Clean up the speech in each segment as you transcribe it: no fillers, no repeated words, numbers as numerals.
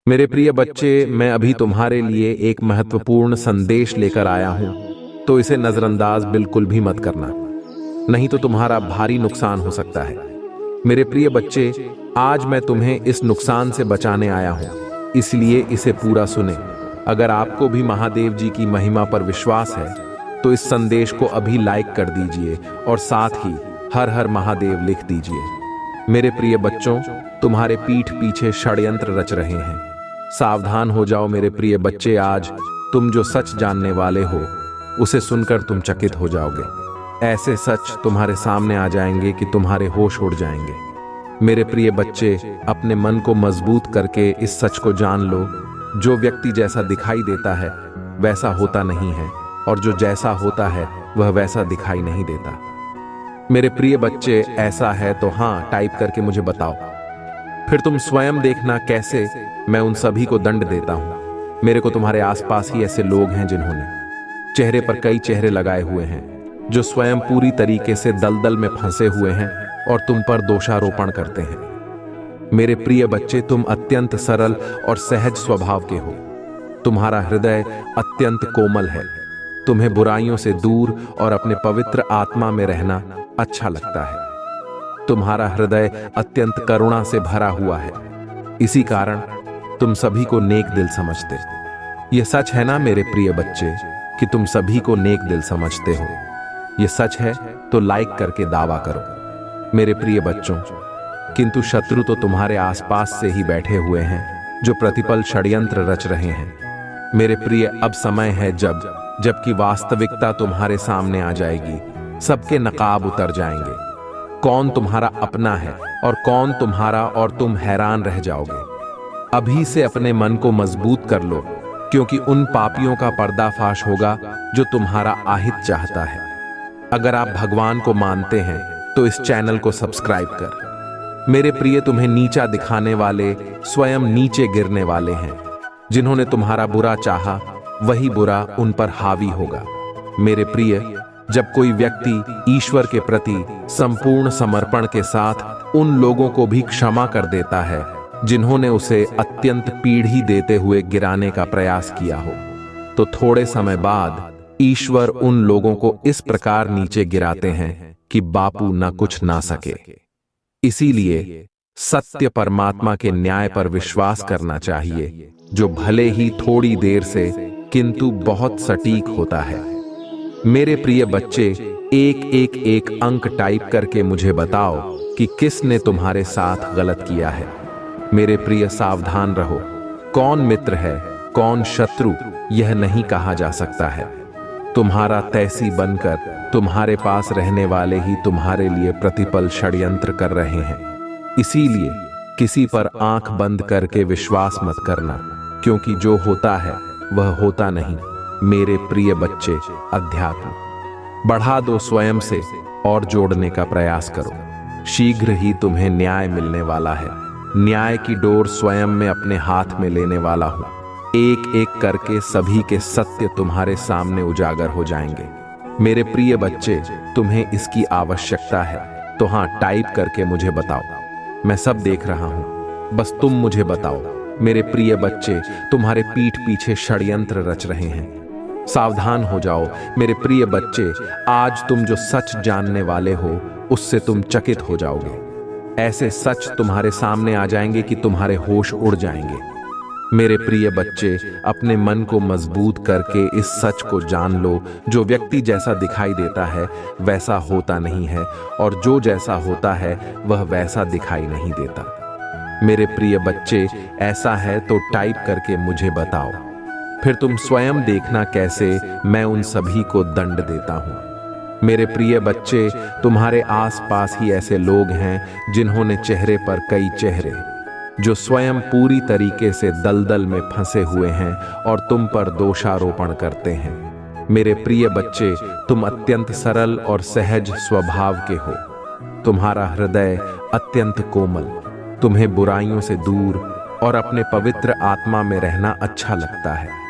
मेरे प्रिय बच्चे, मैं अभी तुम्हारे लिए एक महत्वपूर्ण संदेश लेकर आया हूं, तो इसे नजरअंदाज बिल्कुल भी मत करना, नहीं तो तुम्हारा भारी नुकसान हो सकता है। मेरे प्रिय बच्चे, आज मैं तुम्हें इस नुकसान से बचाने आया हूं, इसलिए इसे पूरा सुने। अगर आपको भी महादेव जी की महिमा पर विश्वास है तो इस संदेश को अभी लाइक कर दीजिए और साथ ही हर हर महादेव लिख दीजिए। मेरे प्रिय बच्चों, तुम्हारे पीठ पीछे षड्यंत्र रच रहे हैं। सावधान हो जाओ मेरे प्रिय बच्चे, आज तुम जो सच जानने वाले हो उसे सुनकर तुम चकित हो जाओगे। ऐसे सच तुम्हारे सामने आ जाएंगे कि तुम्हारे होश उड़ जाएंगे। मेरे प्रिय बच्चे, अपने मन को मजबूत करके इस सच को जान लो, जो व्यक्ति जैसा दिखाई देता है वैसा होता नहीं है, और जो जैसा होता है वह वैसा दिखाई नहीं देता। मेरे प्रिय बच्चे, ऐसा है तो हाँ टाइप करके मुझे बताओ, फिर तुम स्वयं देखना कैसे मैं उन सभी को दंड देता हूं। मेरे को तुम्हारे आसपास ही ऐसे लोग हैं जिन्होंने चेहरे पर कई चेहरे लगाए हुए हैं, जो स्वयं पूरी तरीके से दलदल में फंसे हुए हैं और तुम पर दोषारोपण करते हैं। मेरे प्रिय बच्चे, तुम अत्यंत सरल और सहज स्वभाव के हो। तुम्हारा हृदय अत्यंत कोमल है। तुम्हें बुराइयों से दूर और अपने पवित्र आत्मा में रहना अच्छा लगता है। तुम्हारा हृदय अत्यंत करुणा से भरा हुआ है, इसी कारण तुम सभी को नेक दिल समझते। यह सच है ना मेरे प्रिय बच्चे कि तुम सभी को नेक दिल समझते हो? यह सच है तो लाइक करके दावा करो मेरे प्रिय बच्चों। किंतु शत्रु तो तुम्हारे आसपास से ही बैठे हुए हैं, जो प्रतिपल षड्यंत्र रच रहे हैं। मेरे प्रिय, अब समय है जबकि वास्तविकता तुम्हारे सामने आ जाएगी। सबके नकाब उतर जाएंगे, कौन तुम्हारा अपना है और कौन तुम्हारा, और तुम हैरान रह जाओगे। अभी से अपने मन को मजबूत कर लो, क्योंकि उन पापियों का पर्दाफाश होगा जो तुम्हारा आहित चाहता है। अगर आप भगवान को मानते हैं तो इस चैनल को सब्सक्राइब कर। मेरे प्रिय, तुम्हें नीचा दिखाने वाले स्वयं नीचे गिरने वाले हैं। जिन्होंने तुम्हारा बुरा चाहा वही बुरा उन पर हावी होगा। मेरे प्रिय, जब कोई व्यक्ति ईश्वर के प्रति संपूर्ण समर्पण के साथ उन लोगों को भी क्षमा कर देता है जिन्होंने उसे अत्यंत पीढ़ी देते हुए गिराने का प्रयास किया हो, तो थोड़े समय बाद ईश्वर उन लोगों को इस प्रकार नीचे गिराते हैं कि बापू न कुछ ना सके। इसीलिए सत्य परमात्मा के न्याय पर विश्वास करना चाहिए, जो भले ही थोड़ी देर से किंतु बहुत सटीक होता है। मेरे प्रिय बच्चे, एक अंक टाइप करके मुझे बताओ कि किसने तुम्हारे साथ गलत किया है। मेरे प्रिय, सावधान रहो। कौन मित्र है कौन शत्रु यह नहीं कहा जा सकता है। तुम्हारा तैसी बनकर तुम्हारे पास रहने वाले ही तुम्हारे लिए प्रतिपल षड्यंत्र कर रहे हैं। इसीलिए किसी पर आंख बंद करके विश्वास मत करना, क्योंकि जो होता है वह होता नहीं। मेरे प्रिय बच्चे, अध्यात्म बढ़ा दो स्वयं से और जोड़ने का प्रयास करो। शीघ्र ही तुम्हें न्याय मिलने वाला है। न्याय की डोर स्वयं में अपने हाथ में लेने वाला हूं। एक करके सभी के सत्य तुम्हारे सामने उजागर हो जाएंगे। मेरे प्रिय बच्चे, तुम्हें इसकी आवश्यकता है तो हाँ टाइप करके मुझे बताओ। मैं सब देख रहा हूं, बस तुम मुझे बताओ। मेरे प्रिय बच्चे, तुम्हारे पीठ पीछे षड्यंत्र रच रहे हैं। सावधान हो जाओ मेरे प्रिय बच्चे, आज तुम जो सच जानने वाले हो उससे तुम चकित हो जाओगे। ऐसे सच तुम्हारे सामने आ जाएंगे कि तुम्हारे होश उड़ जाएंगे। मेरे प्रिय बच्चे, अपने मन को मजबूत करके इस सच को जान लो, जो व्यक्ति जैसा दिखाई देता है वैसा होता नहीं है, और जो जैसा होता है वह वैसा दिखाई नहीं देता। मेरे प्रिय बच्चे, ऐसा है तो टाइप करके मुझे बताओ, फिर तुम स्वयं देखना कैसे मैं उन सभी को दंड देता हूं। मेरे प्रिय बच्चे, तुम्हारे आसपास ही ऐसे लोग हैं जिन्होंने चेहरे पर कई चेहरे, जो स्वयं पूरी तरीके से दलदल में फंसे हुए हैं और तुम पर दोषारोपण करते हैं। मेरे प्रिय बच्चे, तुम अत्यंत सरल और सहज स्वभाव के हो। तुम्हारा हृदय अत्यंत कोमल। तुम्हें बुराइयों से दूर और अपने पवित्र आत्मा में रहना अच्छा लगता है।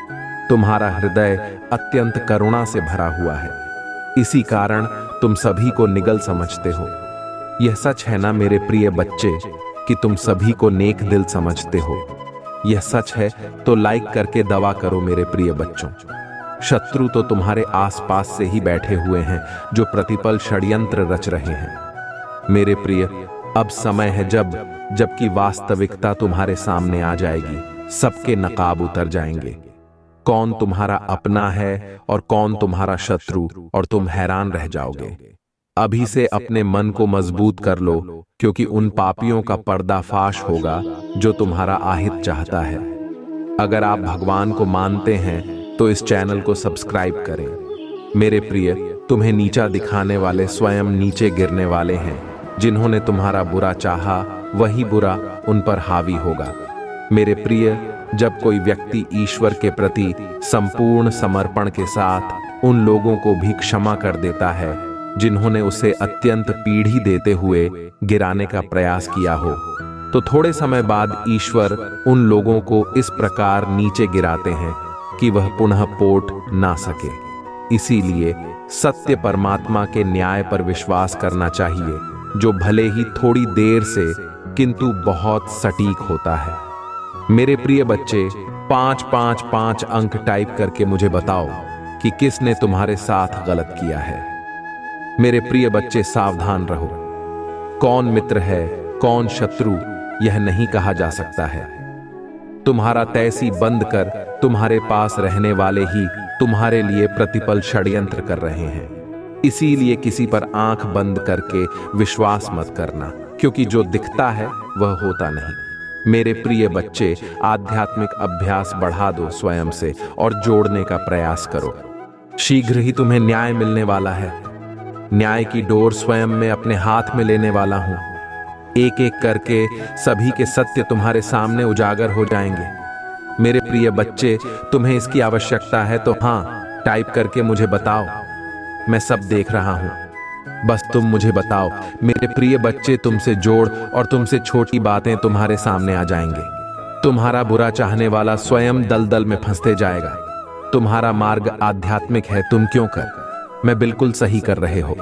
तुम्हारा हृदय अत्यंत करुणा से भरा हुआ है, इसी कारण तुम सभी को निगल समझते हो। यह सच है ना मेरे प्रिय बच्चे कि तुम सभी को नेक दिल समझते हो? यह सच है तो लाइक करके दावा करो मेरे प्रिय बच्चों। शत्रु तो तुम्हारे आसपास से ही बैठे हुए हैं जो प्रतिपल षड्यंत्र रच रहे हैं। मेरे प्रिय, अब समय है जबकि वास्तविकता तुम्हारे सामने आ जाएगी, सबके नकाब उतर जाएंगे। कौन तुम्हारा अपना है और कौन तुम्हारा शत्रु, और तुम हैरान रह जाओगे। अभी से अपने मन को मजबूत कर लो, क्योंकि उन पापियों का पर्दाफाश होगा जो तुम्हारा आहित चाहता है। अगर आप भगवान को मानते हैं तो इस चैनल को सब्सक्राइब करें। मेरे प्रिय, तुम्हें नीचा दिखाने वाले स्वयं नीचे गिरने वाले हैं। जिन्होंने तुम्हारा बुरा चाहा वही बुरा उन पर हावी होगा। मेरे प्रिय, जब कोई व्यक्ति ईश्वर के प्रति संपूर्ण समर्पण के साथ उन लोगों को भी क्षमा कर देता है जिन्होंने उसे अत्यंत पीढ़ी देते हुए गिराने का प्रयास किया हो, तो थोड़े समय बाद ईश्वर उन लोगों को इस प्रकार नीचे गिराते हैं कि वह पुनः पोट ना सके। इसीलिए सत्य परमात्मा के न्याय पर विश्वास करना चाहिए, जो भले ही थोड़ी देर से किंतु बहुत सटीक होता है। मेरे प्रिय बच्चे, 555 अंक टाइप करके मुझे बताओ कि किसने तुम्हारे साथ गलत किया है। मेरे प्रिय बच्चे, सावधान रहो। कौन मित्र है कौन शत्रु यह नहीं कहा जा सकता है। तुम्हारा तैसी बंद कर तुम्हारे पास रहने वाले ही तुम्हारे लिए प्रतिपल षड्यंत्र कर रहे हैं। इसीलिए किसी पर आंख बंद करके विश्वास मत करना, क्योंकि जो दिखता है वह होता नहीं। मेरे प्रिय बच्चे, आध्यात्मिक अभ्यास बढ़ा दो स्वयं से और जोड़ने का प्रयास करो। शीघ्र ही तुम्हें न्याय मिलने वाला है। न्याय की डोर स्वयं मैं अपने हाथ में लेने वाला हूं। एक एक करके सभी के सत्य तुम्हारे सामने उजागर हो जाएंगे। मेरे प्रिय बच्चे, तुम्हें इसकी आवश्यकता है तो हाँ टाइप करके मुझे बताओ। मैं सब देख रहा हूं, बस तुम मुझे बताओ। मेरे प्रिय बच्चे, तुमसे जोड़ और तुमसे छोटी बातें तुम्हारे सामने आ जाएंगे। तुम्हारा बुरा चाहने वाला स्वयं दलदल में फंसते जाएगा। तुम्हारा मार्ग आध्यात्मिक है, तुम क्यों कर? मैं बिल्कुल सही कर रहे हो।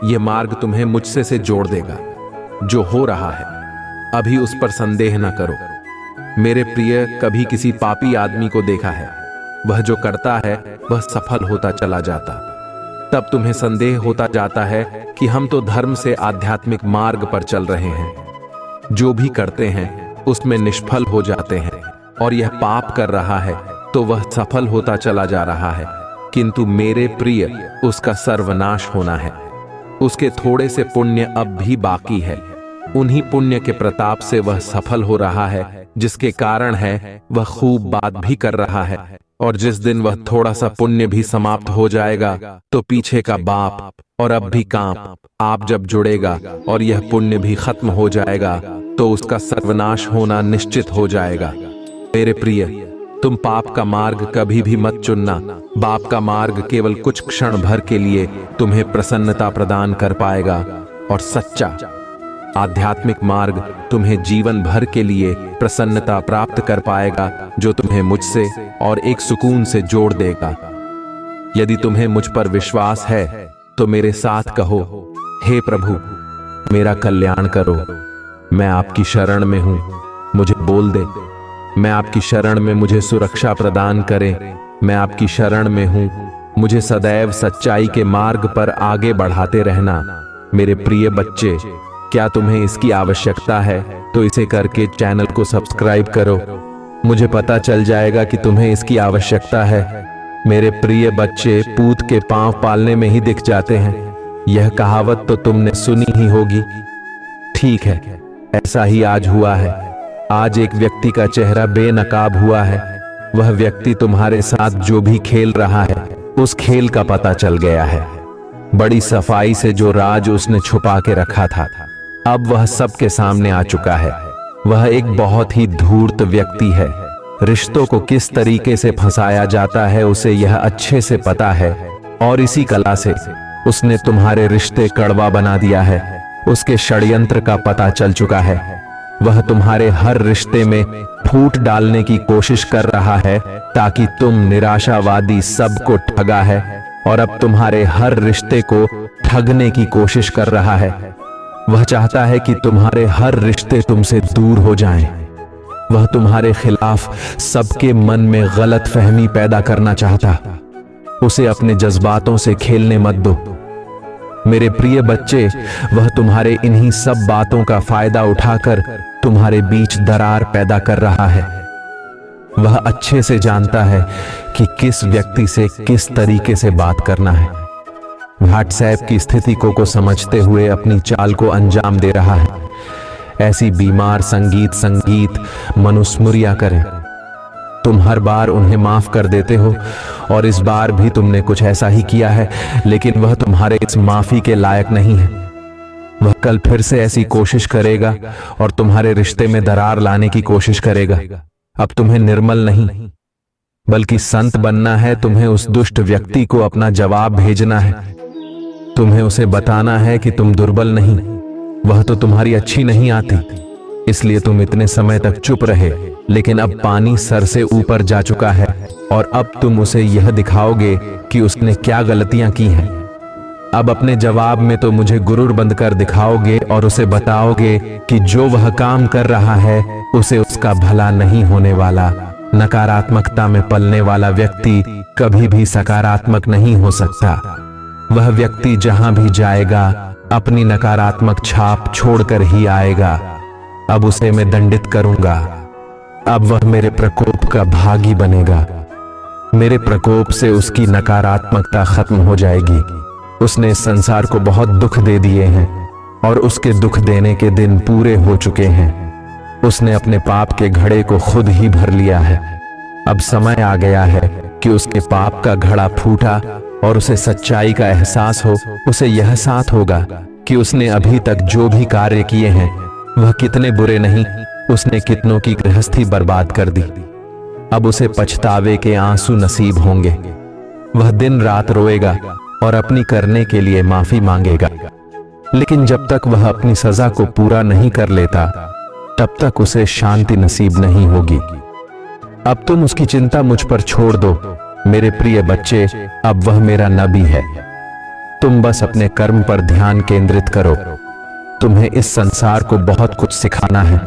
यह मार्ग तुम्हें मुझसे से जोड़ देगा। जो हो रहा है अभी उस पर संदेह न करो। मेरे प्रिय, कभी किसी पापी आदमी को देखा है? वह जो करता है वह सफल होता चला जाता। तब तुम्हें संदेह होता जाता है कि हम तो धर्म से आध्यात्मिक मार्ग पर चल रहे हैं। जो भी करते हैं उसमें निष्फल हो जाते हैं, और यह पाप कर रहा है तो वह सफल होता चला जा रहा है। किंतु मेरे प्रिय, उसका सर्वनाश होना है। उसके थोड़े से पुण्य अब भी बाकी है। उन्हीं पुण्य के प्रताप से वह सफल हो रहा है, जिसके कारण है वह खूब बात भी कर रहा है। और जिस दिन वह थोड़ा सा पुण्य भी समाप्त हो जाएगा तो पीछे का बाप और अब भी कांप आप जब जुड़ेगा और यह पुण्य भी खत्म हो जाएगा तो उसका सर्वनाश होना निश्चित हो जाएगा। मेरे प्रिय, तुम पाप का मार्ग कभी भी मत चुनना। बाप का मार्ग केवल कुछ क्षण भर के लिए तुम्हें प्रसन्नता प्रदान कर पाएगा, और सच्चा आध्यात्मिक मार्ग तुम्हें जीवन भर के लिए प्रसन्नता प्राप्त कर पाएगा, जो तुम्हें मुझसे और एक सुकून से जोड़ देगा। यदि तुम्हें मुझ पर विश्वास है तो मेरे साथ कहो, हे प्रभु, मेरा कल्याण करो। मैं आपकी शरण में हूं, मुझे बोल दे। मैं आपकी शरण में, मुझे सुरक्षा प्रदान करें। मैं आपकी शरण में हूं, मुझे सदैव सच्चाई के मार्ग पर आगे बढ़ाते रहना। मेरे प्रिय बच्चे, क्या तुम्हें इसकी आवश्यकता है तो इसे करके चैनल को सब्सक्राइब करो। मुझे पता चल जाएगा कि तुम्हें इसकी आवश्यकता है। मेरे प्रिय बच्चे, पूत के पांव पालने में ही दिख जाते हैं। यह कहावत तो तुमने सुनी ही होगी। ठीक है, ऐसा ही आज हुआ है। आज एक व्यक्ति का चेहरा बेनकाब हुआ है। वह व्यक्ति तुम्हारे साथ जो भी खेल रहा है उस खेल का पता चल गया है। बड़ी सफाई से जो राज उसने छुपा के रखा था अब वह सबके सामने आ चुका है। वह एक बहुत ही धूर्त व्यक्ति है। रिश्तों को किस तरीके से फंसाया जाता है उसे यह अच्छे से पता है, और इसी कला से उसने तुम्हारे रिश्ते कड़वा बना दिया है। उसके षड्यंत्र का पता चल चुका है। वह तुम्हारे हर रिश्ते में फूट डालने की कोशिश कर रहा है ताकि तुम निराशावादी सबको ठगा है, और अब तुम्हारे हर रिश्ते को ठगने की कोशिश कर रहा है। वह चाहता है कि तुम्हारे हर रिश्ते तुमसे दूर हो जाएं। वह तुम्हारे खिलाफ सबके मन में गलत फहमी पैदा करना चाहता। उसे अपने जज्बातों से खेलने मत दो। मेरे प्रिय बच्चे, वह तुम्हारे इन्हीं सब बातों का फायदा उठाकर तुम्हारे बीच दरार पैदा कर रहा है। वह अच्छे से जानता है कि किस व्यक्ति से किस तरीके से बात करना है। व्हाट्सएप की स्थिति को समझते हुए अपनी चाल को अंजाम दे रहा है। ऐसी बीमार संगीत मनुस्मृतियां करें। तुम हर बार उन्हें माफ कर देते हो और इस बार भी तुमने कुछ ऐसा ही किया है, लेकिन वह तुम्हारे इस माफी के लायक नहीं है। वह कल फिर से ऐसी कोशिश करेगा और तुम्हारे रिश्ते में दरार लाने की कोशिश करेगा। अब तुम्हें निर्मल नहीं बल्कि संत बनना है। तुम्हें उस दुष्ट व्यक्ति को अपना जवाब भेजना है। तुम्हें उसे बताना है कि तुम दुर्बल नहीं, वह तो तुम्हारी अच्छी नहीं आती, इसलिए तुम इतने समय तक चुप रहे। लेकिन अब पानी सर से ऊपर जा चुका है और अब तुम उसे यह दिखाओगे कि उसने क्या गलतियां की हैं। अब अपने जवाब में तो मुझे गुरूर बंद कर दिखाओगे और उसे बताओगे कि जो वह काम कर रहा है उसे उसका भला नहीं होने वाला। नकारात्मकता में पलने वाला व्यक्ति कभी भी सकारात्मक नहीं हो सकता। वह व्यक्ति जहां भी जाएगा अपनी नकारात्मक छाप छोड़कर ही आएगा। अब उसे मैं दंडित करूंगा। अब वह मेरे प्रकोप का भागी बनेगा। मेरे प्रकोप से उसकी नकारात्मकता खत्म हो जाएगी। उसने इस संसार को बहुत दुख दे दिए हैं और उसके दुख देने के दिन पूरे हो चुके हैं। उसने अपने पाप के घड़े को खुद ही भर लिया है। अब समय आ गया है कि उसके पाप का घड़ा फूटा और उसे सच्चाई का एहसास हो। उसे यह साथ होगा कि उसने अभी तक जो भी कार्य किए हैं वह कितने बुरे नहीं। उसने कितनों की गृहस्थी बर्बाद कर दी। अब उसे पछतावे के आंसू नसीब होंगे। वह दिन रात रोएगा और अपनी करने के लिए माफी मांगेगा। लेकिन जब तक वह अपनी सजा को पूरा नहीं कर लेता तब तक उसे शांति नसीब नहीं होगी। अब तुम उसकी चिंता मुझ पर छोड़ दो मेरे प्रिय बच्चे। अब वह मेरा नबी है। तुम बस अपने कर्म पर ध्यान केंद्रित करो। तुम्हें इस संसार को बहुत कुछ सिखाना है,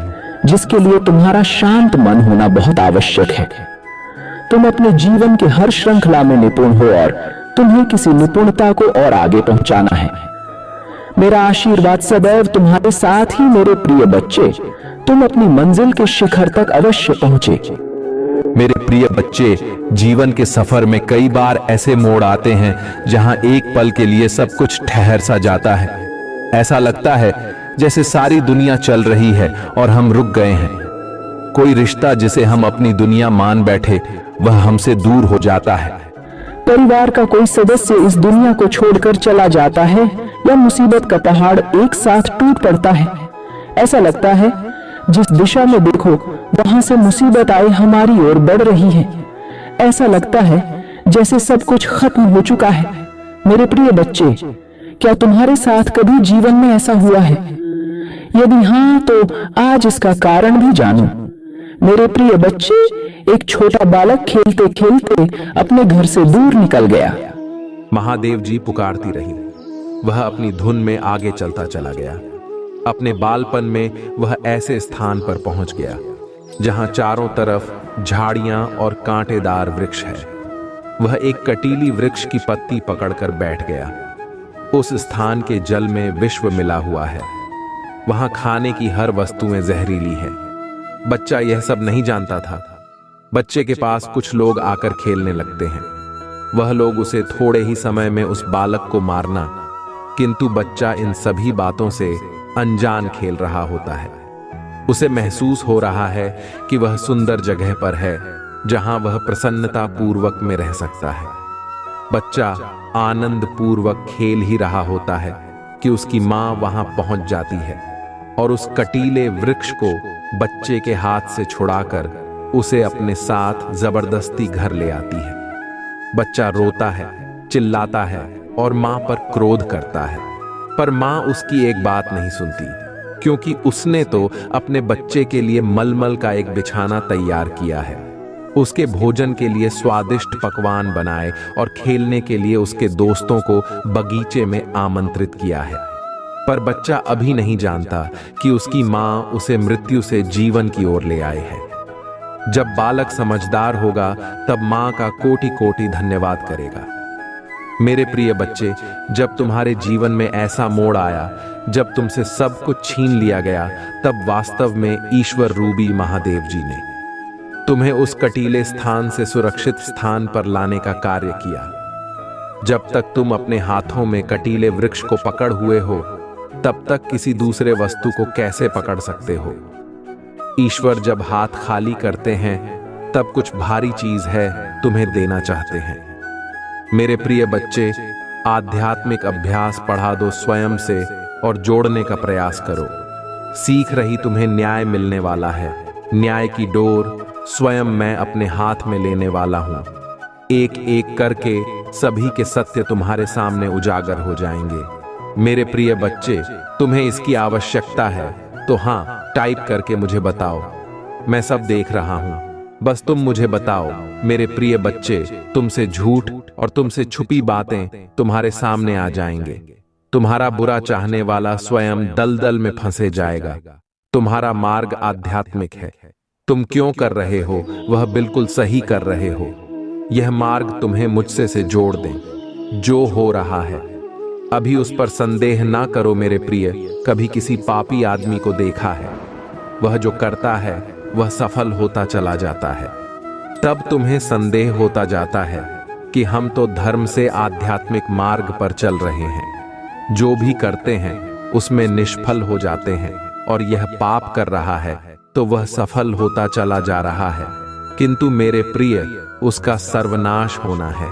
जिसके लिए तुम्हारा शांत मन होना बहुत आवश्यक है। तुम अपने जीवन के हर श्रृंखला में निपुण हो और तुम्हें किसी निपुणता को और आगे पहुंचाना है। मेरा आशीर्वाद सदैव तुम्हारे साथ ही मेरे प्रिय बच्चे। तुम अपनी मंजिल के शिखर तक अवश्य पहुंचे। मेरे प्रिय बच्चे, जीवन के सफर में कई बार ऐसे मोड़ आते हैं जहां एक पल के लिए सब कुछ ठहर सा जाता है। ऐसा लगता है जैसे सारी दुनिया चल रही है और हम रुक गए हैं। कोई रिश्ता जिसे हम अपनी दुनिया मान बैठे वह हमसे दूर हो जाता है। परिवार का कोई सदस्य इस दुनिया को छोड़कर चला जाता है या मुसीबत का पहाड़ एक साथ टूट पड़ता है। ऐसा लगता है जिस दिशा में देखो वहां से मुसीबत आए हमारी ओर बढ़ रही है। ऐसा लगता है जैसे सब कुछ खत्म हो चुका है। मेरे प्रिय बच्चे, क्या तुम्हारे साथ कभी जीवन में ऐसा हुआ है? यदि हाँ, तो आज इसका कारण भी जानो। मेरे प्रिय बच्चे, एक छोटा बालक खेलते खेलते अपने घर से दूर निकल गया। महादेव जी पुकारती रही। वह अपनी धुन में आगे चलता चला गया। अपने बालपन में वह ऐसे स्थान पर पहुंच गया जहां चारों तरफ झाड़ियां और कांटेदार वृक्ष है। वह एक कटीली वृक्ष की पत्ती पकड़कर बैठ गया। उस स्थान के जल में विश्व मिला हुआ है। वहां खाने की हर वस्तुएं जहरीली है। बच्चा यह सब नहीं जानता था। बच्चे के पास कुछ लोग आकर खेलने लगते हैं। वह लोग उसे थोड़े ही समय में उस बालक को मारना, किंतु बच्चा इन सभी बातों से अनजान खेल रहा होता है। उसे महसूस हो रहा है कि वह सुंदर जगह पर है जहां वह प्रसन्नता पूर्वक में रह सकता है। बच्चा आनंद पूर्वक खेल ही रहा होता है कि उसकी मां वहां पहुंच जाती है और उस कटीले वृक्ष को बच्चे के हाथ से छुड़ाकर उसे अपने साथ जबरदस्ती घर ले आती है। बच्चा रोता है, चिल्लाता है और मां पर क्रोध करता है, पर मां उसकी एक बात नहीं सुनती, क्योंकि उसने तो अपने बच्चे के लिए मलमल का एक बिछाना तैयार किया है। उसके भोजन के लिए स्वादिष्ट पकवान बनाए और खेलने के लिए उसके दोस्तों को बगीचे में आमंत्रित किया है। पर बच्चा अभी नहीं जानता कि उसकी मां उसे मृत्यु से जीवन की ओर ले आए है। जब बालक समझदार होगा तब मां का कोटि कोटि धन्यवाद करेगा। मेरे प्रिय बच्चे, जब तुम्हारे जीवन में ऐसा मोड़ आया जब तुमसे सब कुछ छीन लिया गया, तब वास्तव में ईश्वर रूपी महादेव जी ने तुम्हें उस कटीले स्थान से सुरक्षित स्थान पर लाने का कार्य किया। जब तक तुम अपने हाथों में कटीले वृक्ष को पकड़ हुए हो, तब तक किसी दूसरे वस्तु को कैसे पकड़ सकते हो? ईश्वर जब हाथ खाली करते हैं, तब कुछ भारी चीज है तुम्हें देना चाहते हैं। मेरे प्रिय बच्चे, आध्यात्मिक अभ्यास बढ़ा दो स्वयं से और जोड़ने का प्रयास करो। सीख रही तुम्हें न्याय मिलने वाला है। न्याय की डोर स्वयं मैं अपने हाथ में लेने वाला हूं। एक एक करके सभी के सत्य तुम्हारे सामने उजागर हो जाएंगे। मेरे प्रिय बच्चे, तुम्हें इसकी आवश्यकता है तो हाँ, टाइप करके मुझे बताओ। मैं सब देख रहा हूं, बस तुम मुझे बताओ। मेरे प्रिय बच्चे, तुमसे झूठ और तुमसे छुपी बातें तुम्हारे सामने आ जाएंगे। तुम्हारा बुरा चाहने वाला स्वयं दलदल में फंसे जाएगा। तुम्हारा मार्ग आध्यात्मिक है। तुम क्यों कर रहे हो वह बिल्कुल सही कर रहे हो। यह मार्ग तुम्हें मुझसे से जोड़ दे। जो हो रहा है अभी उस पर संदेह ना करो मेरे प्रिय। कभी किसी पापी आदमी को देखा है, वह जो करता है वह सफल होता चला जाता है। तब तुम्हें संदेह होता जाता है कि हम तो धर्म से आध्यात्मिक मार्ग पर चल रहे हैं। जो भी करते हैं उसमें निष्फल हो जाते हैं, और यह पाप कर रहा है तो वह सफल होता चला जा रहा है। किंतु मेरे प्रिय, उसका सर्वनाश होना है।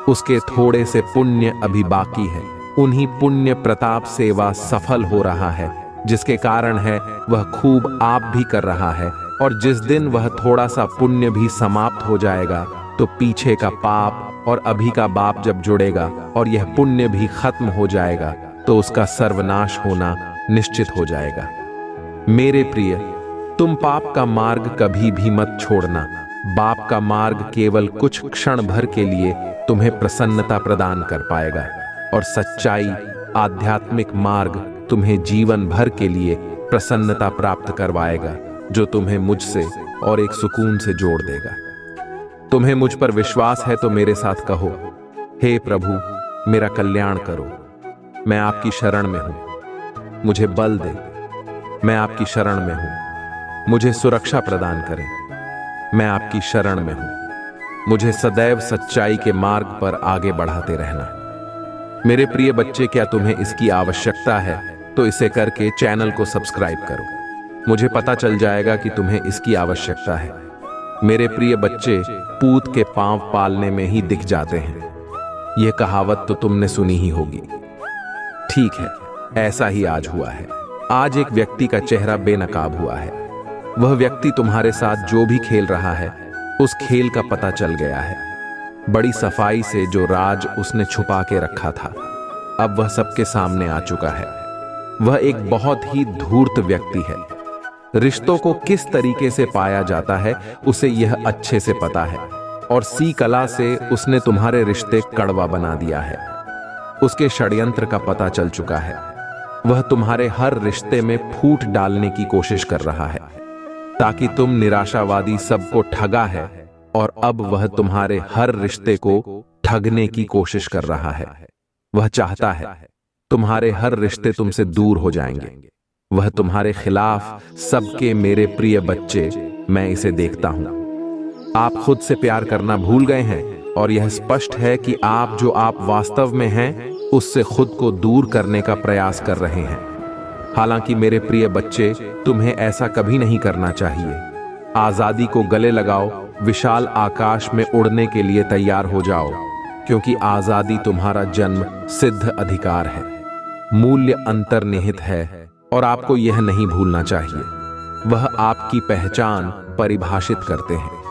उसके थोड़े से पुण्य अभी बाकी है। उन्हीं पुण्य प्रताप से वह सफल हो रहा है, जिसके कारण है वह खूब आप भी कर रहा है। और जिस दिन वह थोड़ा सा पुण्य भी समाप्त हो जाएगा, तो पीछे का पाप और अभी का बाप जब जुड़ेगा और यह पुण्य भी खत्म हो जाएगा, तो उसका सर्वनाश होना निश्चित हो जाएगा। मेरे प्रिय, तुम पाप का मार्ग कभी भी मत छोड़ना। बाप का मार्ग केवल कुछ क्षण भर के लिए तुम्हें प्रसन्नता प्रदान कर पाएगा, और सच्चाई आध्यात्मिक मार्ग तुम्हें जीवन भर के लिए प्रसन्नता प्राप्त करवाएगा, जो तुम्हें मुझसे और एक सुकून से जोड़ देगा। तुम्हें मुझ पर विश्वास है तो मेरे साथ कहो, हे प्रभु, मेरा कल्याण करो। मैं आपकी शरण में हूं, मुझे बल दे। मैं आपकी शरण में हूं, मुझे सुरक्षा प्रदान करें। मैं आपकी शरण में हूं, मुझे सदैव सच्चाई के मार्ग पर आगे बढ़ाते रहना। मेरे प्रिय बच्चे, क्या तुम्हें इसकी आवश्यकता है तो इसे करके चैनल को सब्सक्राइब करो। मुझे पता चल जाएगा कि तुम्हें इसकी आवश्यकता है। मेरे प्रिय बच्चे, पूत के पांव पालने में ही दिख जाते हैं। यह कहावत तो तुमने सुनी ही होगी। ठीक है, ऐसा ही आज हुआ है। आज एक व्यक्ति का चेहरा बेनकाब हुआ है। वह व्यक्ति तुम्हारे साथ जो भी खेल रहा है, उस खेल का पता चल गया है। बड़ी सफाई से जो राज उसने छुपा के रखा था, अब वह सबके सामने आ चुका है। वह एक बहुत ही धूर्त व्यक्ति है। रिश्तों को किस तरीके से पाया जाता है उसे यह अच्छे से पता है, और सी कला से उसने तुम्हारे रिश्ते कड़वा बना दिया है। उसके षड्यंत्र का पता चल चुका है। वह तुम्हारे हर रिश्ते में फूट डालने की कोशिश कर रहा है, ताकि तुम निराशावादी सबको ठगा है, और अब वह तुम्हारे हर रिश्ते को ठगने की कोशिश कर रहा है। वह चाहता है तुम्हारे हर रिश्ते तुमसे दूर हो जाएंगे। वह तुम्हारे खिलाफ सबके मेरे प्रिय बच्चे, मैं इसे देखता हूं। आप खुद से प्यार करना भूल गए हैं, और यह स्पष्ट है कि आप जो आप वास्तव में हैं उससे खुद को दूर करने का प्रयास कर रहे हैं। हालांकि मेरे प्रिय बच्चे, तुम्हें ऐसा कभी नहीं करना चाहिए। आजादी को गले लगाओ, विशाल आकाश में उड़ने के लिए तैयार हो जाओ, क्योंकि आजादी तुम्हारा जन्म सिद्ध अधिकार है। मूल्य अंतर्निहित है, और आपको यह नहीं भूलना चाहिए। वह आपकी पहचान परिभाषित करते हैं।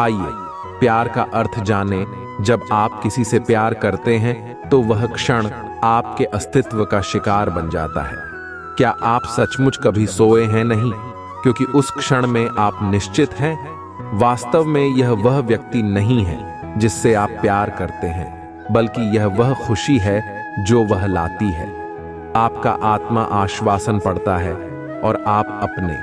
आइए प्यार का अर्थ जाने। जब आप किसी से प्यार करते हैं तो वह क्षण आपके अस्तित्व का शिकार बन जाता है। क्या आप सचमुच कभी सोए हैं? नहीं, क्योंकि उस क्षण में आप निश्चित हैं। वास्तव में यह वह व्यक्ति नहीं है जिससे आप प्यार करते हैं, बल्कि यह वह खुशी है जो वह लाती है। आपका आत्मा आश्वासन पड़ता है, और आप अपने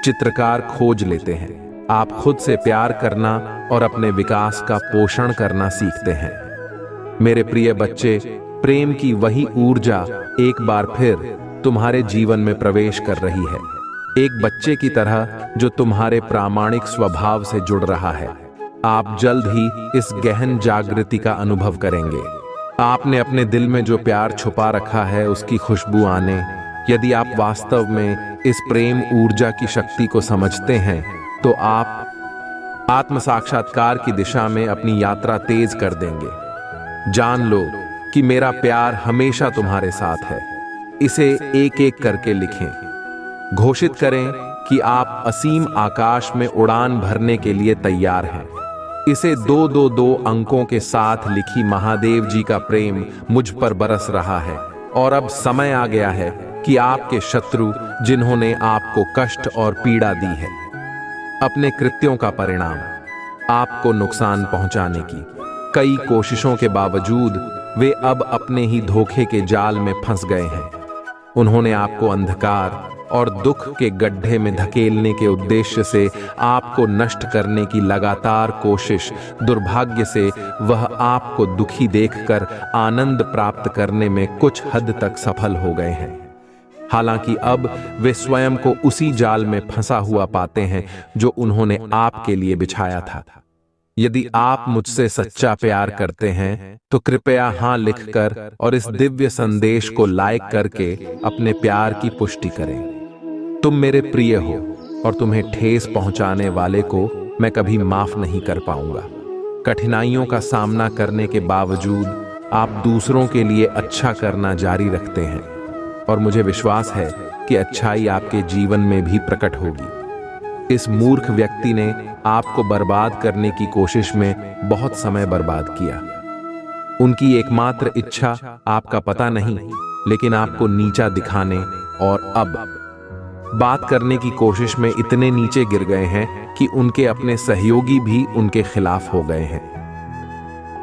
चित्रकार खोज लेते हैं। आप खुद से प्यार करना और अपने विकास का पोषण करना सीखते हैं। मेरे प्रिय बच्चे, प्रेम की वही ऊर्जा एक बार फिर तुम्हारे जीवन में प्रवेश कर रही है, एक बच्चे की तरह जो तुम्हारे प्रामाणिक स्वभाव से जुड़ रहा है। आप जल्द ही इस गहन जागृति का अनुभव करेंगे। आपने अपने दिल में जो प्यार छुपा रखा है उसकी खुशबू आने, यदि आप वास्तव में इस प्रेम ऊर्जा की शक्ति को समझते हैं तो आप आत्म साक्षात्कार की दिशा में अपनी यात्रा तेज कर देंगे। जान लो कि मेरा प्यार हमेशा तुम्हारे साथ है। इसे एक एक करके लिखें। घोषित करें कि आप असीम आकाश में उड़ान भरने के लिए तैयार हैं। इसे 222 अंकों के साथ लिखी महादेव जी का प्रेम मुझ पर बरस रहा है और अब समय आ गया है कि आपके शत्रु जिन्होंने आपको कष्ट और पीड़ा दी है, अपने कृत्यों का परिणाम, आपको नुकसान पहुंचाने की कई कोशिशों के बावजूद वे अब अपने ही धोखे के जाल में फंस गए हैं। उन्होंने आपको अंधकार और दुख के गड्ढे में धकेलने के उद्देश्य से आपको नष्ट करने की लगातार कोशिश, दुर्भाग्य से वह आपको दुखी देखकर आनंद प्राप्त करने में कुछ हद तक सफल हो गए हैं। हालांकि अब वे स्वयं को उसी जाल में फंसा हुआ पाते हैं जो उन्होंने आपके लिए बिछाया था। यदि आप मुझसे सच्चा प्यार करते हैं तो कृपया हाँ लिखकर और इस दिव्य संदेश को लाइक करके अपने प्यार की पुष्टि करें। तुम मेरे प्रिय हो और तुम्हें ठेस पहुंचाने वाले को मैं कभी माफ नहीं कर पाऊंगा। कठिनाइयों का सामना करने के बावजूद आप दूसरों के लिए अच्छा करना जारी रखते हैं और मुझे विश्वास है कि अच्छाई आपके जीवन में भी प्रकट होगी। इस मूर्ख व्यक्ति ने आपको बर्बाद करने की कोशिश में बहुत समय बर्बाद किया। उनकी एकमात्र इच्छा आपका पता नहीं, लेकिन आपको नीचा दिखाने और अब बात करने की कोशिश में इतने नीचे गिर गए हैं कि उनके अपने सहयोगी भी उनके खिलाफ हो गए हैं।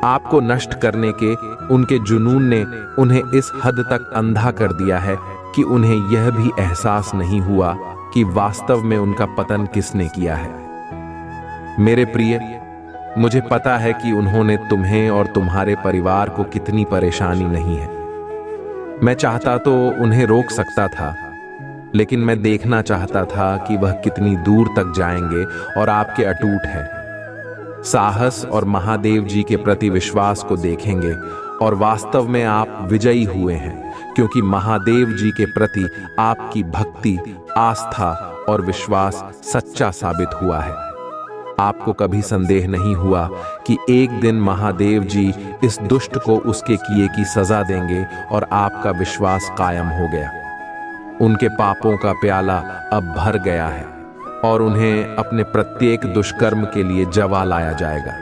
आपको नष्ट करने के उनके जुनून ने उन्हें इस हद तक अंधा कर दिया है कि उन्हें यह भी एहसास नहीं हुआ कि वास्तव में उनका पतन किसने किया है। मेरे प्रिय, मुझे पता है कि उन्होंने तुम्हें और तुम्हारे परिवार को कितनी परेशानी नहीं है। मैं चाहता तो उन्हें रोक सकता था, लेकिन मैं देखना चाहता था कि वह कितनी दूर तक जाएंगे और आपके अटूट हैं। साहस और महादेव जी के प्रति विश्वास को देखेंगे और वास्तव में आप विजयी हुए हैं, क्योंकि महादेव जी के प्रति आपकी भक्ति, आस्था और विश्वास सच्चा साबित हुआ है। आपको कभी संदेह नहीं हुआ कि एक दिन महादेव जी इस दुष्ट को उसके किए की सजा देंगे और आपका विश्वास कायम हो गया। उनके पापों का प्याला अब भर गया है और उन्हें अपने प्रत्येक दुष्कर्म के लिए जवा लाया जाएगा।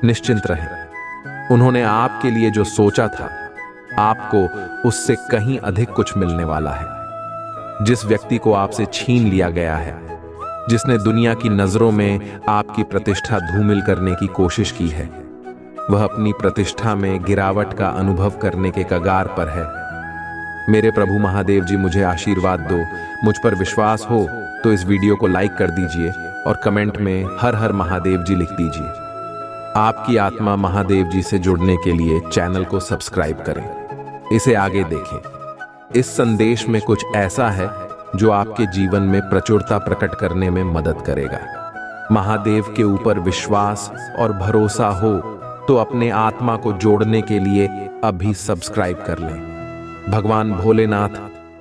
निश्चिंत रहें, उन्होंने आपके लिए जो सोचा था, आपको उससे कहीं अधिक कुछ मिलने वाला है। जिस व्यक्ति को आपसे छीन लिया गया है, जिसने दुनिया की नजरों में आपकी प्रतिष्ठा धूमिल करने की कोशिश की है, वह अपनी प्रतिष्ठा में गिरावट का अनुभव करने के कगार पर है। मेरे प्रभु महादेव जी, मुझे आशीर्वाद दो। मुझ पर विश्वास हो तो इस वीडियो को लाइक कर दीजिए और कमेंट में हर हर महादेव जी लिख दीजिए। आपकी आत्मा महादेव जी से जुड़ने के लिए चैनल को सब्सक्राइब करें। इसे आगे देखें। इस संदेश में कुछ ऐसा है जो आपके जीवन में प्रचुरता प्रकट करने में मदद करेगा। महादेव के ऊपर विश्वास और भरोसा हो तो अपने आत्मा को जोड़ने के लिए अभी सब्सक्राइब कर लें। भगवान भोलेनाथ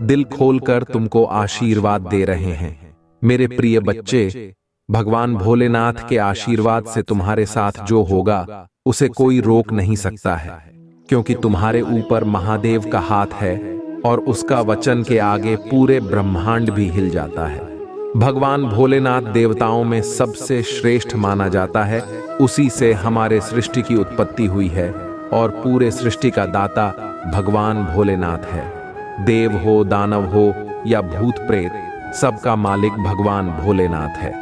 दिल खोलकर तुमको आशीर्वाद दे रहे हैं। मेरे प्रिय बच्चे, भगवान भोलेनाथ के आशीर्वाद से तुम्हारे साथ जो होगा उसे कोई रोक नहीं सकता है, क्योंकि तुम्हारे ऊपर महादेव का हाथ है और उसका वचन के आगे पूरे ब्रह्मांड भी हिल जाता है। भगवान भोलेनाथ देवताओं में सबसे श्रेष्ठ माना जाता है। उसी से हमारे सृष्टि की उत्पत्ति हुई है और पूरे सृष्टि का दाता भगवान भोलेनाथ है। देव हो, दानव हो या भूत प्रेत, सबका मालिक भगवान भोलेनाथ है।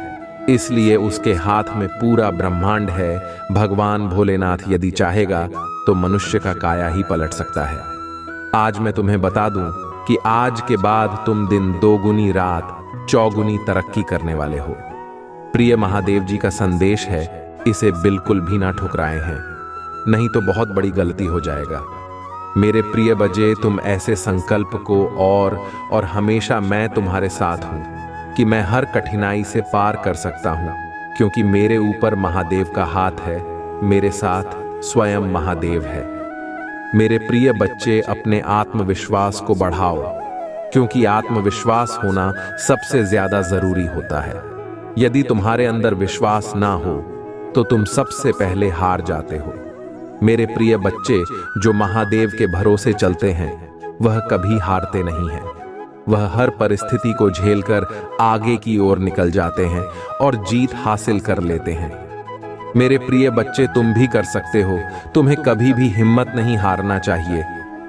इसलिए उसके हाथ में पूरा ब्रह्मांड है। भगवान भोलेनाथ यदि चाहेगा तो मनुष्य का काया ही पलट सकता है। आज मैं तुम्हें बता दूं कि आज के बाद तुम दिन दोगुनी, रात चौगुनी तरक्की करने वाले हो। प्रिय महादेव जी का संदेश है, इसे बिल्कुल भी ना ठुकराए हैं, नहीं तो बहुत बड़ी गलती हो जाएगा। मेरे प्रिय बच्चे, तुम ऐसे संकल्प को और हमेशा मैं तुम्हारे साथ हूं कि मैं हर कठिनाई से पार कर सकता हूं, क्योंकि मेरे ऊपर महादेव का हाथ है, मेरे साथ स्वयं महादेव है। मेरे प्रिय बच्चे, अपने आत्मविश्वास को बढ़ाओ, क्योंकि आत्मविश्वास होना सबसे ज्यादा जरूरी होता है। यदि तुम्हारे अंदर विश्वास ना हो तो तुम सबसे पहले हार जाते हो। मेरे प्रिय बच्चे, जो महादेव के भरोसे चलते हैं वह कभी हारते नहीं हैं। वह हर परिस्थिति को झेलकर आगे की ओर निकल जाते हैं और जीत हासिल कर लेते हैं। मेरे प्रिय बच्चे, तुम भी कर सकते हो। तुम्हें कभी भी हिम्मत नहीं हारना चाहिए।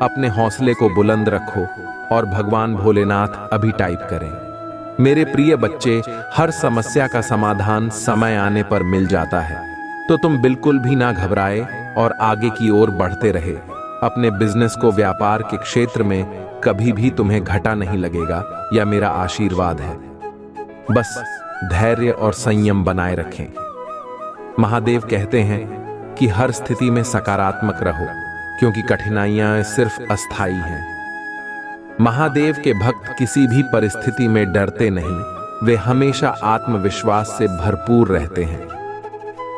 अपने हौसले को बुलंद रखो और भगवान भोलेनाथ अभी टाइप करें। मेरे प्रिय बच्चे, हर समस्या का समाधान समय आने पर मिल जाता है, तो तुम बिल्कुल भी ना घबराए और आगे की ओर बढ़ते रहे। अपने बिजनेस को, व्यापार के क्षेत्र में कभी भी तुम्हें घाटा नहीं लगेगा, या मेरा आशीर्वाद है। बस धैर्य और संयम बनाए रखें। महादेव कहते हैं कि हर स्थिति में सकारात्मक रहो, क्योंकि कठिनाइयां सिर्फ अस्थाई हैं। महादेव के भक्त किसी भी परिस्थिति में डरते नहीं, वे हमेशा आत्मविश्वास से भरपूर रहते हैं।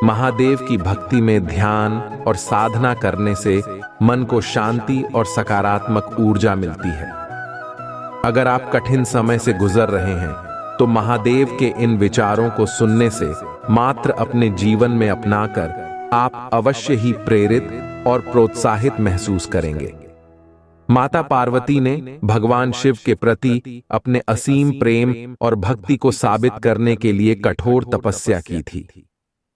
महादेव की भक्ति में ध्यान और साधना करने से मन को शांति और सकारात्मक ऊर्जा मिलती है। अगर आप कठिन समय से गुजर रहे हैं तो महादेव के इन विचारों को सुनने से मात्र अपने जीवन में अपनाकर आप अवश्य ही प्रेरित और प्रोत्साहित महसूस करेंगे। माता पार्वती ने भगवान शिव के प्रति अपने असीम प्रेम और भक्ति को साबित करने के लिए कठोर तपस्या की थी।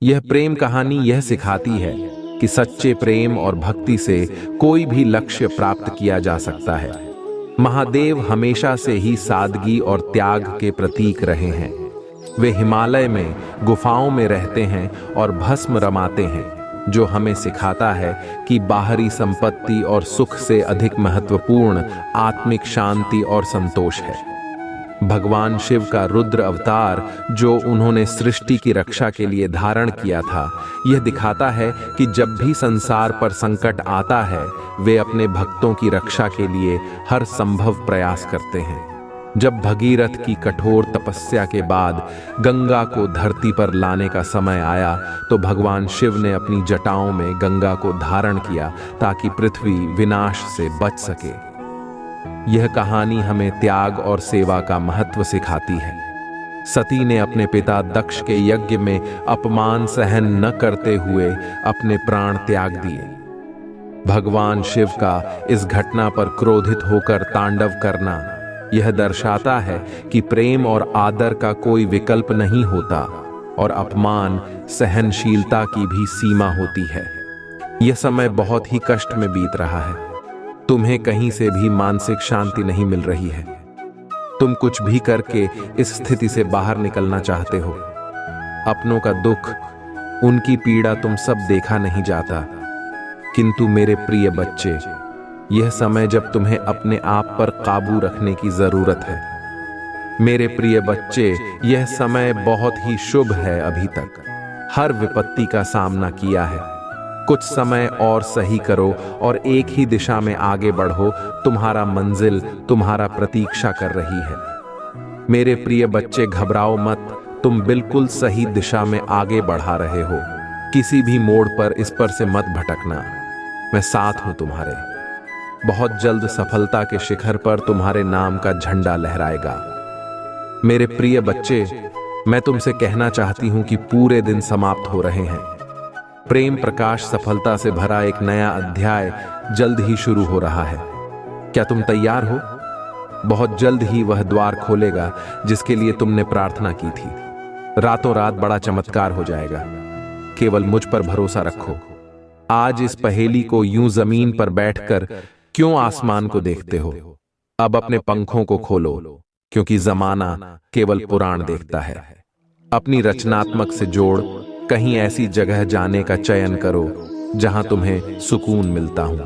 यह प्रेम कहानी यह सिखाती है कि सच्चे प्रेम और भक्ति से कोई भी लक्ष्य प्राप्त किया जा सकता है। महादेव हमेशा से ही सादगी और त्याग के प्रतीक रहे हैं। वे हिमालय में गुफाओं में रहते हैं और भस्म रमाते हैं, जो हमें सिखाता है कि बाहरी संपत्ति और सुख से अधिक महत्वपूर्ण आत्मिक शांति और संतोष है। भगवान शिव का रुद्र अवतार जो उन्होंने सृष्टि की रक्षा के लिए धारण किया था, यह दिखाता है कि जब भी संसार पर संकट आता है, वे अपने भक्तों की रक्षा के लिए हर संभव प्रयास करते हैं। जब भगीरथ की कठोर तपस्या के बाद गंगा को धरती पर लाने का समय आया, तो भगवान शिव ने अपनी जटाओं में गंगा को धारण किया ताकि पृथ्वी विनाश से बच सके। यह कहानी हमें त्याग और सेवा का महत्व सिखाती है। सती ने अपने पिता दक्ष के यज्ञ में अपमान सहन न करते हुए अपने प्राण त्याग दिए। भगवान शिव का इस घटना पर क्रोधित होकर तांडव करना यह दर्शाता है कि प्रेम और आदर का कोई विकल्प नहीं होता और अपमान सहनशीलता की भी सीमा होती है। यह समय बहुत ही कष्ट में बीत रहा है। तुम्हें कहीं से भी मानसिक शांति नहीं मिल रही है। तुम कुछ भी करके इस स्थिति से बाहर निकलना चाहते हो। अपनों का दुख, उनकी पीड़ा तुम सब देखा नहीं जाता, किंतु मेरे प्रिय बच्चे, यह समय जब तुम्हें अपने आप पर काबू रखने की जरूरत है। मेरे प्रिय बच्चे, यह समय बहुत ही शुभ है। अभी तक हर विपत्ति का सामना किया है। कुछ समय और सही करो और एक ही दिशा में आगे बढ़ो। तुम्हारा मंजिल तुम्हारा प्रतीक्षा कर रही है। मेरे प्रिय बच्चे, घबराओ मत, तुम बिल्कुल सही दिशा में आगे बढ़ा रहे हो। किसी भी मोड़ पर इस पर से मत भटकना। मैं साथ हूं तुम्हारे। बहुत जल्द सफलता के शिखर पर तुम्हारे नाम का झंडा लहराएगा। मेरे प्रिय बच्चे, मैं तुमसे कहना चाहती हूं कि पूरे दिन समाप्त हो रहे हैं। प्रेम प्रकाश सफलता से भरा एक नया अध्याय जल्द ही शुरू हो रहा है। क्या तुम तैयार हो? बहुत जल्द ही वह द्वार खोलेगा जिसके लिए तुमने प्रार्थना की थी। रातों रात बड़ा चमत्कार हो जाएगा। केवल मुझ पर भरोसा रखो। आज इस पहेली को यूं जमीन पर बैठकर क्यों आसमान को देखते हो? अब अपने पंखों को खोलो, क्योंकि जमाना केवल पुराण देखता है। अपनी रचनात्मक से जोड़, कहीं ऐसी जगह जाने का चयन करो जहां तुम्हें सुकून मिलता हो,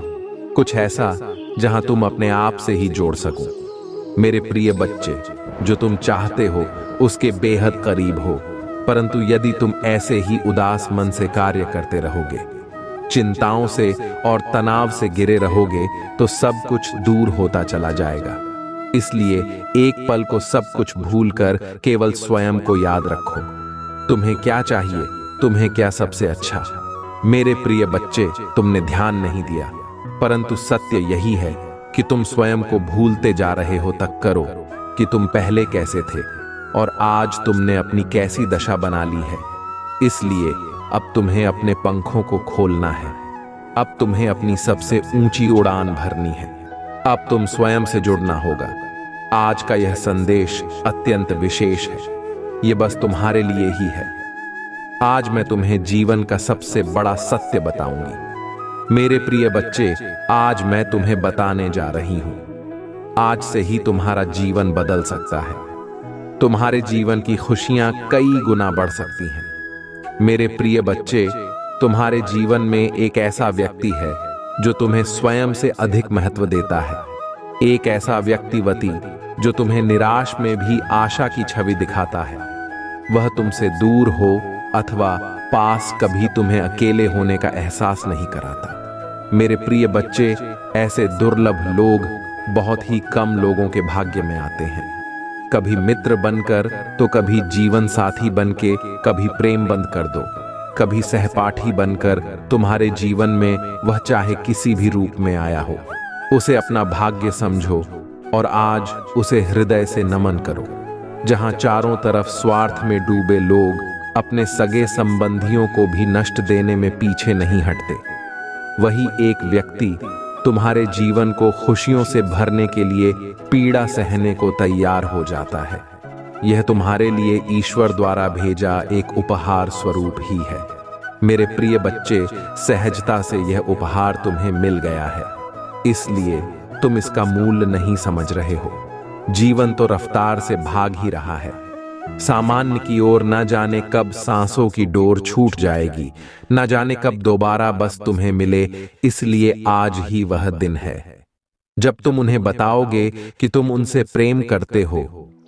कुछ ऐसा जहां तुम अपने आप से ही जोड़ सको। मेरे प्रिय बच्चे, जो तुम चाहते हो उसके बेहद करीब हो। परंतु यदि तुम ऐसे ही उदास मन से कार्य करते रहोगे, चिंताओं से और तनाव से घिरे रहोगे, तो सब कुछ दूर होता चला जाएगा। इसलिए एक पल को सब कुछ भूलकर केवल स्वयं को याद रखो। तुम्हें क्या चाहिए, तुम्हें क्या सबसे अच्छा। मेरे प्रिय बच्चे, तुमने ध्यान नहीं दिया, परंतु सत्य यही है कि तुम स्वयं को भूलते जा रहे हो। तक करो कि तुम पहले कैसे थे और आज तुमने अपनी कैसी दशा बना ली है। इसलिए अब तुम्हें अपने पंखों को खोलना है। अब तुम्हें अपनी सबसे ऊंची उड़ान भरनी है। अब तुम स्वयं से जुड़ना होगा। आज का यह संदेश अत्यंत विशेष है। यह बस तुम्हारे लिए ही है। आज मैं तुम्हें जीवन का सबसे बड़ा सत्य बताऊंगी। मेरे प्रिय बच्चे, आज मैं तुम्हें बताने जा रही हूं। आज से ही तुम्हारा जीवन बदल सकता है। तुम्हारे जीवन की खुशियां कई गुना बढ़ सकती हैं। मेरे प्रिय बच्चे, तुम्हारे जीवन में एक ऐसा व्यक्ति है जो तुम्हें स्वयं से अधिक महत्व देता है। एक ऐसा व्यक्तिवती जो तुम्हें निराश में भी आशा की छवि दिखाता है। वह तुमसे दूर हो अथवा पास, कभी तुम्हें अकेले होने का एहसास नहीं कराता। मेरे प्रिय बच्चे, ऐसे दुर्लभ लोग बहुत ही कम लोगों के भाग्य में आते हैं। कभी मित्र बनकर, तो कभी जीवन साथी बनके, कभी प्रेम बंद कर दो, कभी सहपाठी बनकर तुम्हारे जीवन में वह चाहे किसी भी रूप में आया हो, उसे अपना भाग्य समझो और आज उसे हृदय से नमन करो। जहां चारों तरफ स्वार्थ में डूबे लोग अपने सगे संबंधियों को भी नष्ट देने में पीछे नहीं हटते, वही एक व्यक्ति तुम्हारे जीवन को खुशियों से भरने के लिए पीड़ा सहने को तैयार हो जाता है। यह तुम्हारे लिए ईश्वर द्वारा भेजा एक उपहार स्वरूप ही है। मेरे प्रिय बच्चे, सहजता से यह उपहार तुम्हें मिल गया है, इसलिए तुम इसका मूल्य नहीं समझ रहे हो। जीवन तो रफ्तार से भाग ही रहा है। सामान्य की ओर न जाने कब सांसों की डोर छूट जाएगी, न जाने कब दोबारा बस तुम्हें मिले। इसलिए आज ही वह दिन है जब तुम उन्हें बताओगे कि तुम उनसे प्रेम करते हो,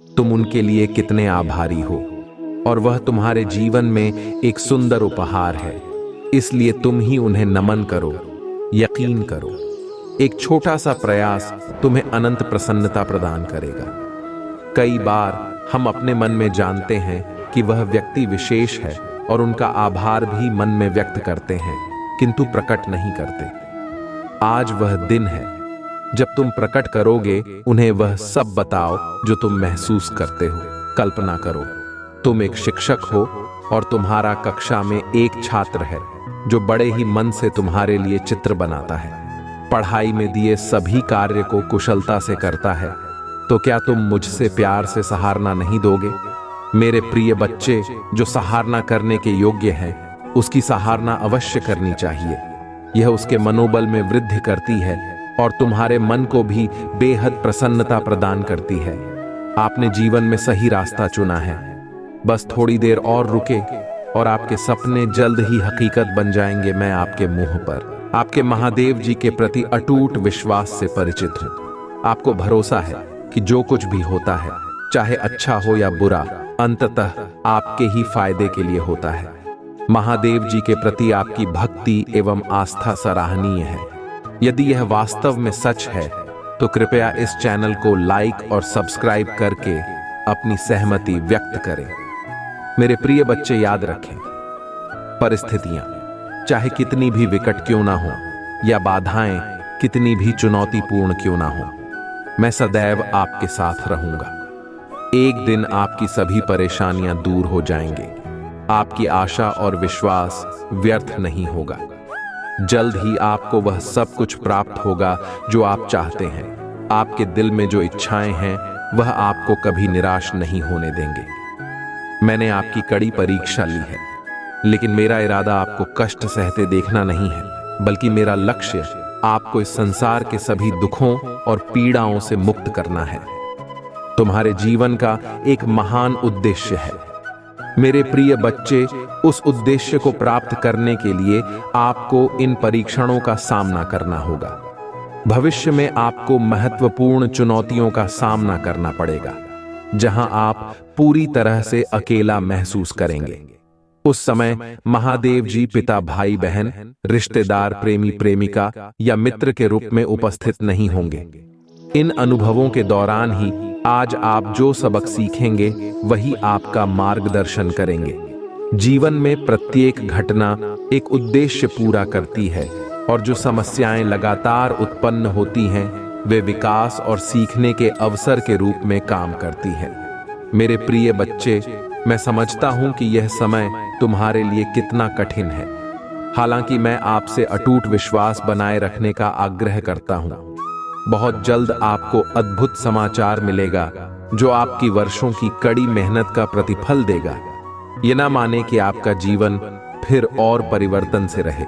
तुम उनके लिए कितने आभारी हो, और वह तुम्हारे जीवन में एक सुंदर उपहार है। इसलिए तुम ही उन्हें नमन करो। यकीन करो, एक छोटा सा प्रयास तुम्हें अनंत प्रसन्नता प्रदान करेगा। कई बार हम अपने मन में जानते हैं कि वह व्यक्ति विशेष है और उनका आभार भी मन में व्यक्त करते हैं, किंतु प्रकट नहीं करते। आज वह दिन है जब तुम प्रकट करोगे, उन्हें वह सब बताओ जो तुम महसूस करते हो। कल्पना करो, तुम एक शिक्षक हो और तुम्हारा कक्षा में एक छात्र है जो बड़े ही मन से तुम्हारे लिए चित्र बनाता है, पढ़ाई में दिए सभी कार्य को कुशलता से करता है। तो क्या तुम मुझसे प्यार से सराहना नहीं दोगे? मेरे प्रिय बच्चे, जो सराहना करने के योग्य है, उसकी सराहना अवश्य करनी चाहिए। यह उसके मनोबल में वृद्धि करती है और तुम्हारे मन को भी बेहद प्रसन्नता प्रदान करती है। आपने जीवन में सही रास्ता चुना है। बस थोड़ी देर और रुके और आपके सपने जल्द ही हकीकत बन जाएंगे। मैं आपके मुंह पर आपके महादेव जी के प्रति अटूट विश्वास से परिचित हूं। आपको भरोसा है कि जो कुछ भी होता है, चाहे अच्छा हो या बुरा, अंततः आपके ही फायदे के लिए होता है। महादेव जी के प्रति आपकी भक्ति एवं आस्था सराहनीय है। यदि यह वास्तव में सच है तो कृपया इस चैनल को लाइक और सब्सक्राइब करके अपनी सहमति व्यक्त करें। मेरे प्रिय बच्चे, याद रखें, परिस्थितियां चाहे कितनी भी विकट क्यों ना हो या बाधाएं कितनी भी चुनौतीपूर्ण क्यों ना हो, मैं सदैव आपके साथ रहूंगा। एक दिन आपकी सभी परेशानियां दूर हो जाएंगे। आपकी आशा और विश्वास व्यर्थ नहीं होगा। जल्द ही आपको वह सब कुछ प्राप्त होगा जो आप चाहते हैं। आपके दिल में जो इच्छाएं हैं, वह आपको कभी निराश नहीं होने देंगे। मैंने आपकी कड़ी परीक्षा ली है, लेकिन मेरा इरादा आपको कष्ट सहते देखना नहीं है, बल्कि मेरा लक्ष्य आपको इस संसार के सभी दुखों और पीड़ाओं से मुक्त करना है। तुम्हारे जीवन का एक महान उद्देश्य है। मेरे प्रिय बच्चे, उस उद्देश्य को प्राप्त करने के लिए आपको इन परीक्षणों का सामना करना होगा। भविष्य में आपको महत्वपूर्ण चुनौतियों का सामना करना पड़ेगा। जहां आप पूरी तरह से अकेला महसूस करेंगे। उस समय महादेव जी पिता, भाई बहन, रिश्तेदार, प्रेमी प्रेमिका या मित्र के रूप में उपस्थित नहीं होंगे। इन अनुभवों के दौरान ही आज आप जो सबक सीखेंगे वही आपका मार्गदर्शन करेंगे। जीवन में प्रत्येक घटना एक उद्देश्य पूरा करती है और जो समस्याएं लगातार उत्पन्न होती हैं वे विकास और सीखने के अवसर के रूप में काम करती हैं। मेरे प्रिय बच्चे, मैं समझता हूं कि यह समय तुम्हारे लिए कितना कठिन है। हालांकि मैं आपसे अटूट विश्वास बनाए रखने का आग्रह करता हूं। बहुत जल्द आपको अद्भुत समाचार मिलेगा जो आपकी वर्षों की कड़ी मेहनत का प्रतिफल देगा। ये ना माने कि आपका जीवन फिर और परिवर्तन से रहे।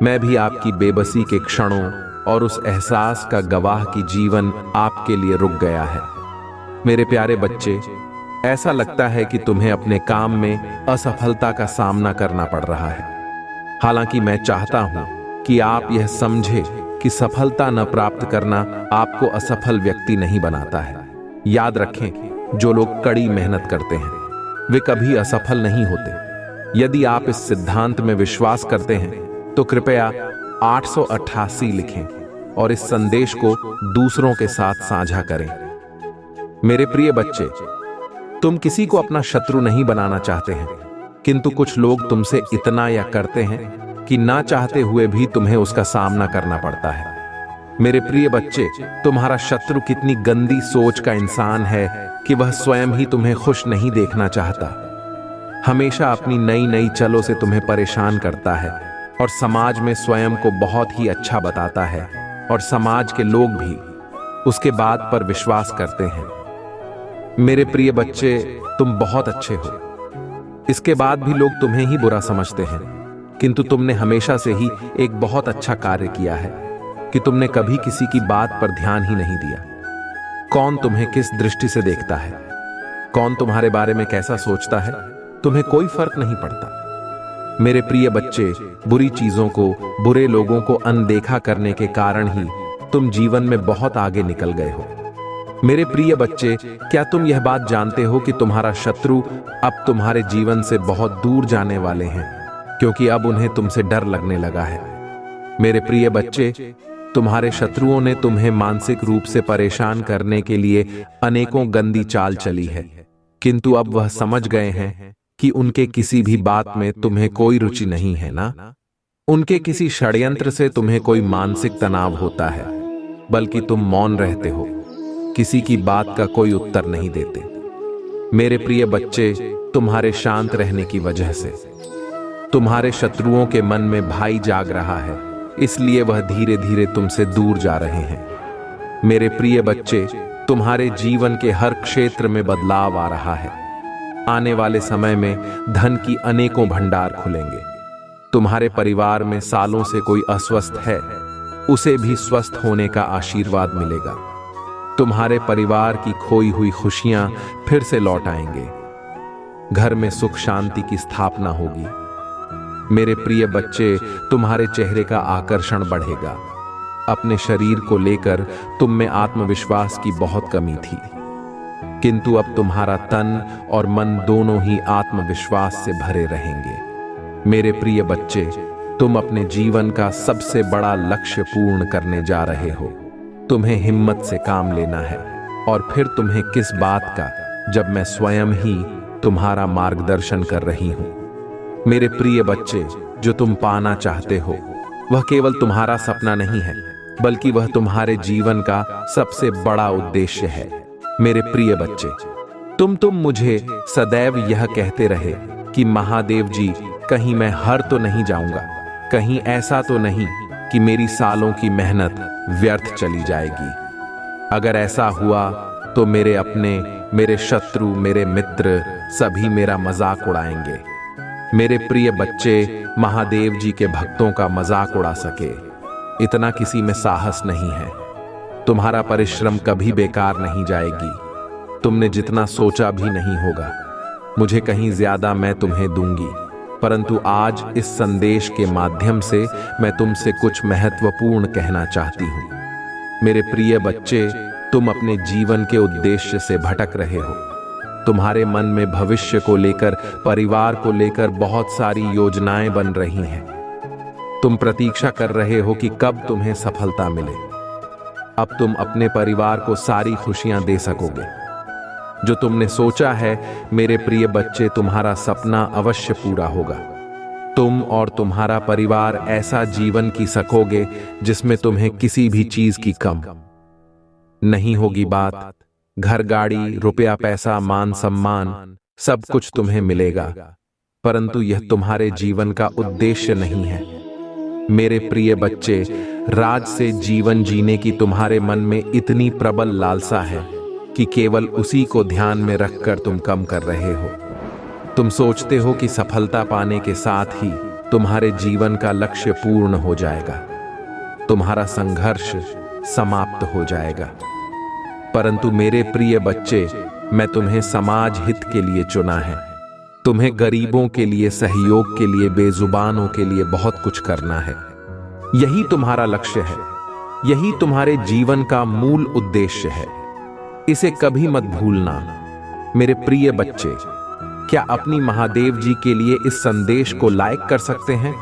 मैं भी आपकी बेबसी के क्षणों और उस एहसास का गवाह कि जीवन आपके लिए रुक गया है। मेरे प्यारे बच्चे, ऐसा लगता है कि तुम्हें अपने काम में असफलता का सामना करना पड़ रहा है। हालांकि मैं चाहता हूं कि आप यह समझें कि सफलता न प्राप्त करना आपको असफल व्यक्ति नहीं बनाता है। याद रखें, जो लोग कड़ी मेहनत करते हैं वे कभी असफल नहीं होते। यदि आप इस सिद्धांत में विश्वास करते हैं तो कृपया 888 लिखें और इस संदेश को दूसरों के साथ साझा करें। मेरे प्रिय बच्चे, तुम किसी को अपना शत्रु नहीं बनाना चाहते हैं, किंतु कुछ लोग तुमसे इतना या करते हैं कि ना चाहते हुए भी तुम्हें उसका सामना करना पड़ता है। मेरे प्रिय बच्चे, तुम्हारा शत्रु कितनी गंदी सोच का इंसान है कि वह स्वयं ही तुम्हें खुश नहीं देखना चाहता। हमेशा अपनी नई नई चलों से तुम्हें परेशान करता है और समाज में स्वयं को बहुत ही अच्छा बताता है और समाज के लोग भी उसके बात पर विश्वास करते हैं। मेरे प्रिय बच्चे, तुम बहुत अच्छे हो। इसके बाद भी लोग तुम्हें ही बुरा समझते हैं, किंतु तुमने हमेशा से ही एक बहुत अच्छा कार्य किया है कि तुमने कभी किसी की बात पर ध्यान ही नहीं दिया। कौन तुम्हें किस दृष्टि से देखता है, कौन तुम्हारे बारे में कैसा सोचता है, तुम्हें कोई फर्क नहीं पड़ता। मेरे प्रिय बच्चे, बुरी चीजों को, बुरे लोगों को अनदेखा करने के कारण ही तुम जीवन में बहुत आगे निकल गए हो। मेरे प्रिय बच्चे, क्या तुम यह बात जानते हो कि तुम्हारा शत्रु अब तुम्हारे जीवन से बहुत दूर जाने वाले हैं, क्योंकि अब उन्हें तुमसे डर लगने लगा है। मेरे प्रिय बच्चे, तुम्हारे शत्रुओं ने तुम्हें मानसिक रूप से परेशान करने के लिए अनेकों गंदी चाल चली है, किंतु अब वह समझ गए हैं कि उनके किसी भी बात में तुम्हें कोई रुचि नहीं है ना। उनके किसी षड्यंत्र से तुम्हें कोई मानसिक तनाव होता है, बल्कि तुम मौन रहते हो, किसी की बात का कोई उत्तर नहीं देते। मेरे प्रिय बच्चे, तुम्हारे शांत रहने की वजह से तुम्हारे शत्रुओं के मन में भय जाग रहा है, इसलिए वह धीरे धीरे तुमसे दूर जा रहे हैं। मेरे प्रिय बच्चे, तुम्हारे जीवन के हर क्षेत्र में बदलाव आ रहा है। आने वाले समय में धन की अनेकों भंडार खुलेंगे। तुम्हारे परिवार में सालों से कोई अस्वस्थ है, उसे भी स्वस्थ होने का आशीर्वाद मिलेगा। तुम्हारे परिवार की खोई हुई खुशियां फिर से लौट आएंगे। घर में सुख शांति की स्थापना होगी। मेरे प्रिय बच्चे, तुम्हारे चेहरे का आकर्षण बढ़ेगा। अपने शरीर को लेकर तुम में आत्मविश्वास की बहुत कमी थी, किंतु अब तुम्हारा तन और मन दोनों ही आत्मविश्वास से भरे रहेंगे। मेरे प्रिय बच्चे, तुम अपने जीवन का सबसे बड़ा लक्ष्य पूर्ण करने जा रहे हो। तुम्हें हिम्मत से काम लेना है, और फिर तुम्हें किस बात का, जब मैं स्वयं ही तुम्हारा मार्गदर्शन कर रही हूं। मेरे प्रिय बच्चे, जो तुम पाना चाहते हो वह केवल तुम्हारा सपना नहीं है, बल्कि वह तुम्हारे जीवन का सबसे बड़ा उद्देश्य है। मेरे प्रिय बच्चे, तुम मुझे सदैव यह कहते रहे कि महादेव जी, कहीं मैं हार तो नहीं जाऊंगा, कहीं ऐसा तो नहीं कि मेरी सालों की मेहनत व्यर्थ चली जाएगी। अगर ऐसा हुआ तो मेरे अपने, मेरे शत्रु, मेरे मित्र सभी मेरा मजाक उड़ाएंगे। मेरे प्रिय बच्चे, महादेव जी के भक्तों का मजाक उड़ा सके इतना किसी में साहस नहीं है। तुम्हारा परिश्रम कभी बेकार नहीं जाएगी। तुमने जितना सोचा भी नहीं होगा। मुझे कहीं ज्यादा मैं तुम्हें दूंगी, परंतु आज इस संदेश के माध्यम से मैं तुमसे कुछ महत्वपूर्ण कहना चाहती हूँ। मेरे प्रिय बच्चे, तुम अपने जीवन के उद्देश्य से भटक रहे हो। तुम्हारे मन में भविष्य को लेकर, परिवार को लेकर बहुत सारी योजनाएं बन रही हैं। तुम प्रतीक्षा कर रहे हो कि कब तुम्हें सफलता मिले। अब तुम अपने परिवार को सारी खुशियां दे सकोगे जो तुमने सोचा है। मेरे प्रिय बच्चे, तुम्हारा सपना अवश्य पूरा होगा। तुम और तुम्हारा परिवार ऐसा जीवन जी सकोगे जिसमें तुम्हें किसी भी चीज की कम नहीं होगी। बात घर, गाड़ी, रुपया, पैसा, मान सम्मान सब कुछ तुम्हें मिलेगा, परंतु यह तुम्हारे जीवन का उद्देश्य नहीं है। मेरे प्रिय बच्चे, राज से जीवन जीने की तुम्हारे मन में इतनी प्रबल लालसा है कि केवल उसी को ध्यान में रखकर तुम कम कर रहे हो। तुम सोचते हो कि सफलता पाने के साथ ही तुम्हारे जीवन का लक्ष्य पूर्ण हो जाएगा, तुम्हारा संघर्ष समाप्त हो जाएगा। परंतु मेरे प्रिय बच्चे, मैं तुम्हें समाज हित के लिए चुना है। तुम्हें गरीबों के लिए, सहयोग के लिए, बेजुबानों के लिए बहुत कुछ करना है। यही तुम्हारा लक्ष्य है, यही तुम्हारे जीवन का मूल उद्देश्य है। इसे कभी मत भूलना। मेरे प्रिय बच्चे, क्या अपनी महादेव जी के लिए इस संदेश को लाइक कर सकते हैं?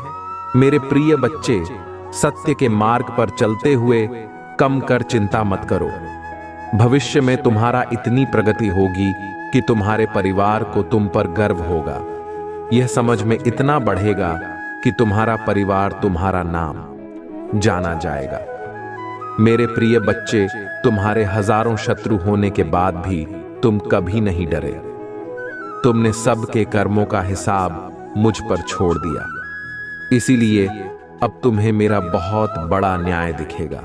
मेरे प्रिय बच्चे, सत्य के मार्ग पर चलते हुए कम कर चिंता मत करो। भविष्य में तुम्हारा इतनी प्रगति होगी कि तुम्हारे परिवार को तुम पर गर्व होगा। यह समझ में इतना बढ़ेगा कि तुम्हारा परिवार, तुम्हारा नाम जाना जाएगा। मेरे प्रिय बच्चे, तुम्हारे हजारों शत्रु होने के बाद भी तुम कभी नहीं डरे। तुमने सबके कर्मों का हिसाब मुझ पर छोड़ दिया, इसीलिए अब तुम्हें मेरा बहुत बड़ा न्याय दिखेगा।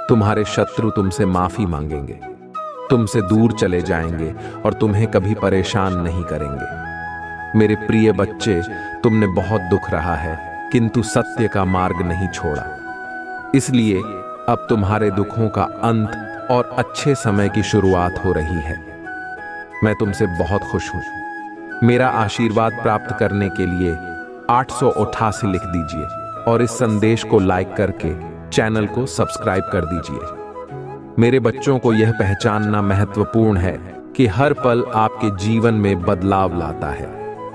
तुम्हारे शत्रु तुमसे माफी मांगेंगे, तुमसे दूर चले जाएंगे और तुम्हें कभी परेशान नहीं करेंगे। मेरे प्रिय बच्चे, तुमने बहुत दुख रहा है किंतु सत्य का मार्ग नहीं छोड़ा, इसलिए अब तुम्हारे दुखों का अंत और अच्छे समय की शुरुआत हो रही है। मैं तुमसे बहुत खुश हूं। मेरा आशीर्वाद प्राप्त करने के लिए 888 लिख दीजिए और इस संदेश को लाइक करके चैनल को सब्सक्राइब कर दीजिए। मेरे बच्चों को यह पहचानना महत्वपूर्ण है कि हर पल आपके जीवन में बदलाव लाता है।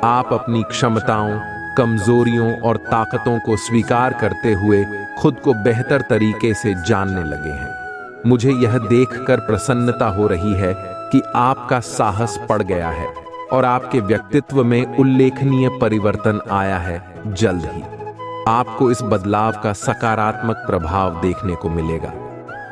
आप अपनी क्षमताओं, कमजोरियों और ताकतों को स्वीकार करते हुए खुद को बेहतर तरीके से जानने लगे हैं। मुझे यह देखकर प्रसन्नता हो रही है कि आपका साहस बढ़ गया है और आपके व्यक्तित्व में उल्लेखनीय परिवर्तन आया है। जल्द ही आपको इस बदलाव का सकारात्मक प्रभाव देखने को मिलेगा।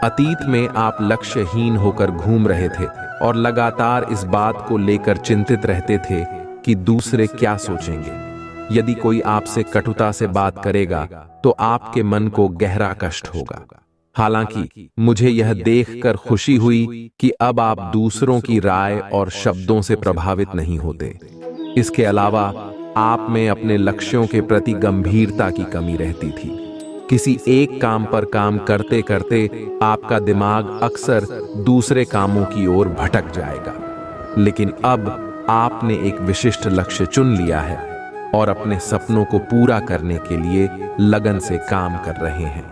अतीत में आप लक्ष्यहीन होकर घूम रहे थे और लगातार इस बात को लेकर चिंतित रहते थे कि दूसरे क्या सोचेंगे। यदि कोई आपसे कटुता से बात करेगा तो आपके मन को गहरा कष्ट होगा। हालांकि मुझे यह देखकर खुशी हुई कि अब आप दूसरों की राय और शब्दों से प्रभावित नहीं होते। इसके अलावा आप में अपने लक्ष्यों के प्रति गंभीरता की कमी रहती थी। किसी एक काम पर काम करते करते आपका दिमाग अक्सर दूसरे कामों की ओर भटक जाएगा। लेकिन अब आपने एक विशिष्ट लक्ष्य चुन लिया है और अपने सपनों को पूरा करने के लिए लगन से काम कर रहे हैं।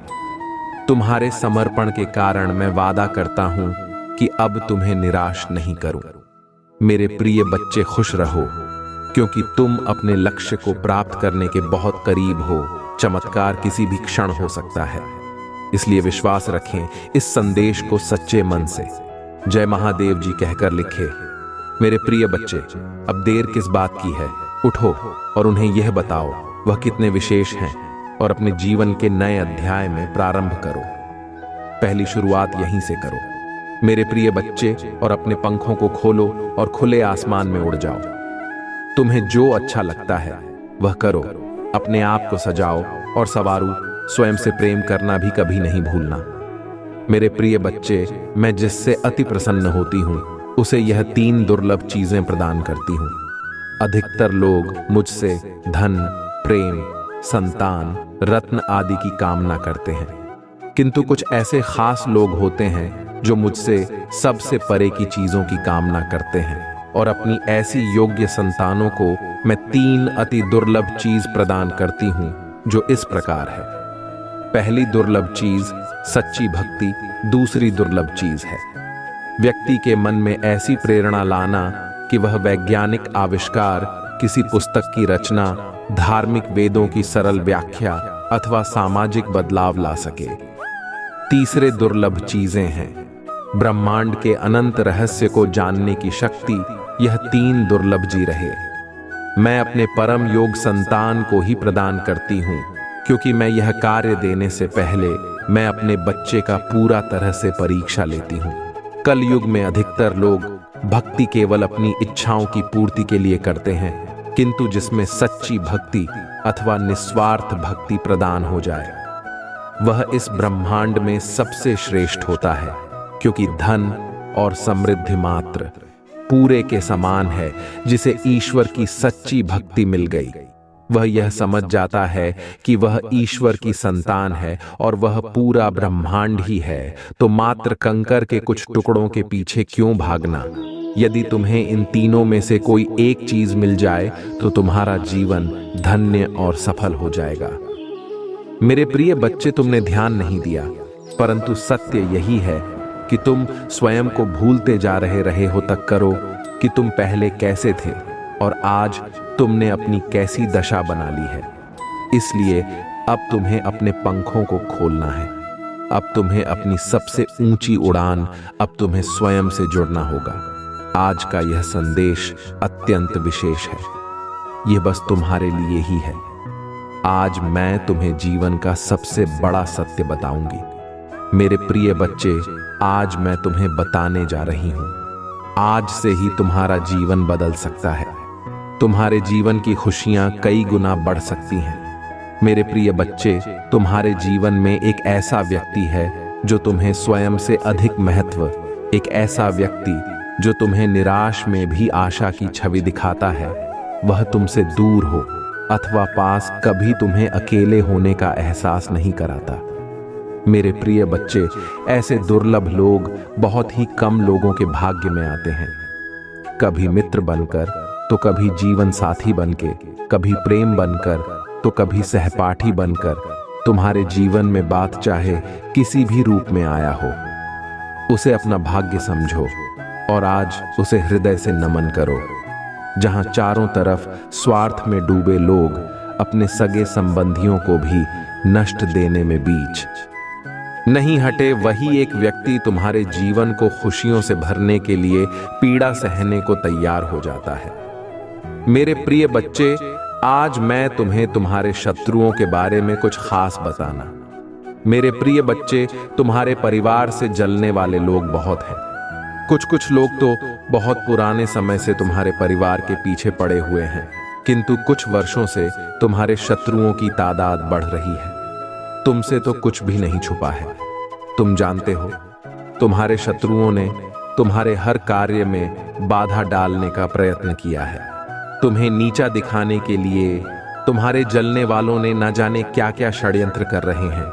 तुम्हारे समर्पण के कारण मैं वादा करता हूं कि अब तुम्हें निराश नहीं करूं। मेरे प्रिय बच्चे, खुश रहो क्योंकि तुम अपने लक्ष्य को प्राप्त करने के बहुत करीब हो। चमत्कार किसी भी क्षण हो सकता है, इसलिए विश्वास रखें। इस संदेश को सच्चे मन से जय महादेव जी कहकर लिखे। मेरे प्रिय बच्चे, अब देर किस बात की है? उठो और उन्हें यह बताओ वह कितने विशेष हैं और अपने जीवन के नए अध्याय में प्रारंभ करो। पहली शुरुआत यहीं से करो मेरे प्रिय बच्चे, और अपने पंखों को खोलो और खुले आसमान में उड़ जाओ। तुम्हें जो अच्छा लगता है वह करो। अपने आप को सजाओ और संवारो। स्वयं से प्रेम करना भी कभी नहीं भूलना। मेरे प्रिय बच्चे, मैं जिससे अति प्रसन्न होती हूँ उसे यह 3 दुर्लभ चीजें प्रदान करती हूँ। अधिकतर लोग मुझसे धन, प्रेम, संतान, रत्न आदि की कामना करते हैं, किंतु कुछ ऐसे खास लोग होते हैं जो मुझसे सबसे परे की चीजों की कामना करते हैं। और अपनी ऐसी योग्य संतानों को मैं 3 अति दुर्लभ चीज प्रदान करती हूं जो इस प्रकार है। पहली दुर्लभ चीज सच्ची भक्ति दूसरी दुर्लभ चीज है। व्यक्ति के मन में ऐसी प्रेरणा लाना कि वह वैज्ञानिक आविष्कार, किसी पुस्तक की रचना, धार्मिक वेदों की सरल व्याख्या अथवा सामाजिक बदलाव ला सके। तीसरे दुर्लभ चीजें हैं ब्रह्मांड के अनंत रहस्य को जानने की शक्ति। यह तीन दुर्लभ जी रहे। मैं अपने परम योग संतान को ही प्रदान करती हूँ, क्योंकि मैं यह कार्य देने से पहले मैं अपने बच्चे का पूरा तरह से परीक्षा लेती हूँ। कल युग में अधिकतर लोग भक्ति केवल अपनी इच्छाओं की पूर्ति के लिए करते हैं, किंतु जिसमें सच्ची भक्ति अथवा निस्वार्थ भक्ति प्रदान हो जाए वह इस ब्रह्मांड में सबसे श्रेष्ठ होता है, क्योंकि धन और समृद्धि मात्र पूरे के समान है। जिसे ईश्वर की सच्ची भक्ति मिल गई वह यह समझ जाता है कि वह ईश्वर की संतान है और वह पूरा ब्रह्मांड ही है, तो मात्र कंकर के कुछ टुकड़ों के पीछे क्यों भागना। यदि तुम्हें इन तीनों में से कोई एक चीज मिल जाए तो तुम्हारा जीवन धन्य और सफल हो जाएगा। मेरे प्रिय बच्चे, तुमने ध्यान नहीं दिया, परंतु सत्य यही है कि तुम स्वयं को भूलते जा रहे हो तक करो कि तुम पहले कैसे थे और आज तुमने अपनी कैसी दशा बना ली है। इसलिए अब तुम्हें अपने पंखों को खोलना है। अब तुम्हें अपनी सबसे ऊंची उड़ान, अब तुम्हें स्वयं से जुड़ना होगा। आज का यह संदेश अत्यंत विशेष है। यह बस तुम्हारे लिए ही है। आज मैं तुम्हें जीवन का सबसे बड़ा सत्य बताऊंगी। मेरे प्रिय बच्चे, आज मैं तुम्हें बताने जा रही हूं। आज से ही तुम्हारा जीवन बदल सकता है। तुम्हारे जीवन की खुशियां कई गुना बढ़ सकती हैं। मेरे प्रिय बच्चे, तुम्हारे जीवन में एक ऐसा व्यक्ति है जो तुम्हें स्वयं से अधिक महत्व, एक ऐसा व्यक्ति जो तुम्हें निराश में भी आशा की छवि दिखाता है। वह तुमसे दूर हो अथवा पास कभी तुम्हें अकेले होने का एहसास नहीं कराता। मेरे प्रिय बच्चे, ऐसे दुर्लभ लोग बहुत ही कम लोगों के भाग्य में आते हैं। कभी मित्र बनकर, तो कभी जीवन साथी बनके, कभी प्रेम बनकर, तो कभी सहपाठी बनकर। तुम्हारे जीवन में बात चाहे किसी भी रूप में आया हो, उसे अपना भाग्य समझो और आज उसे हृदय से नमन करो। जहां चारों तरफ स्वार्थ में डूबे लोग अपने सगे संबंधियों को भी नष्ट देने में बीच नहीं हटे, वही एक व्यक्ति तुम्हारे जीवन को खुशियों से भरने के लिए पीड़ा सहने को तैयार हो जाता है। मेरे प्रिय बच्चे, आज मैं तुम्हें तुम्हारे शत्रुओं के बारे में कुछ खास बताना। मेरे प्रिय बच्चे, तुम्हारे परिवार से जलने वाले लोग बहुत हैं। कुछ लोग तो बहुत पुराने समय से तुम्हारे परिवार के पीछे पड़े हुए हैं, किंतु कुछ वर्षों से तुम्हारे शत्रुओं की तादाद बढ़ रही है। तुमसे तो कुछ भी नहीं छुपा है। तुम जानते हो, तुम्हारे शत्रुओं ने तुम्हारे हर कार्य में बाधा डालने का प्रयत्न किया है। तुम्हें नीचा दिखाने के लिए तुम्हारे जलने वालों ने न जाने क्या क्या षड्यंत्र कर रहे हैं।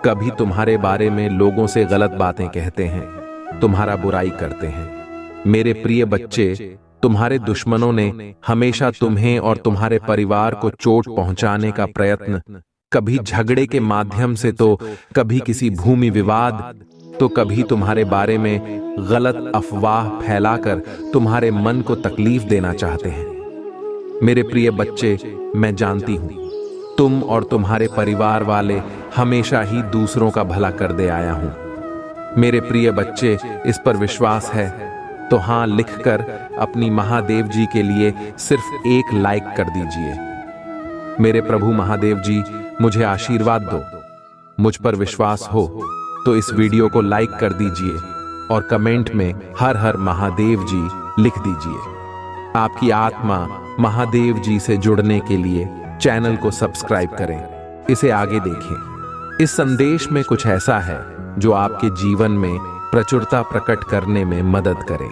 कभी तुम्हारे बारे में लोगों से गलत बातें कहते हैं, तुम्हारा बुराई करते हैं। मेरे प्रिय बच्चे, तुम्हारे दुश्मनों ने हमेशा तुम्हें और तुम्हारे परिवार को चोट पहुंचाने का प्रयत्न, कभी झगड़े के माध्यम से, तो कभी किसी भूमि विवाद, तो कभी तुम्हारे बारे में गलत अफवाह फैलाकर तुम्हारे मन को तकलीफ देना चाहते हैं। मेरे प्रिय बच्चे, मैं जानती हूं तुम और तुम्हारे परिवार वाले हमेशा ही दूसरों का भला कर दे आया हूं। मेरे प्रिय बच्चे, इस पर विश्वास है तो हां लिखकर अपनी महादेव जी के लिए सिर्फ एक लाइक कर दीजिए। मेरे प्रभु महादेव जी, मुझे आशीर्वाद दो। मुझ पर विश्वास हो तो इस वीडियो को लाइक कर दीजिए और कमेंट में हर हर महादेव जी लिख दीजिए। आपकी आत्मा महादेव जी से जुड़ने के लिए चैनल को सब्सक्राइब करें, इसे आगे देखें। इस संदेश में कुछ ऐसा है जो आपके जीवन में प्रचुरता प्रकट करने में मदद करे।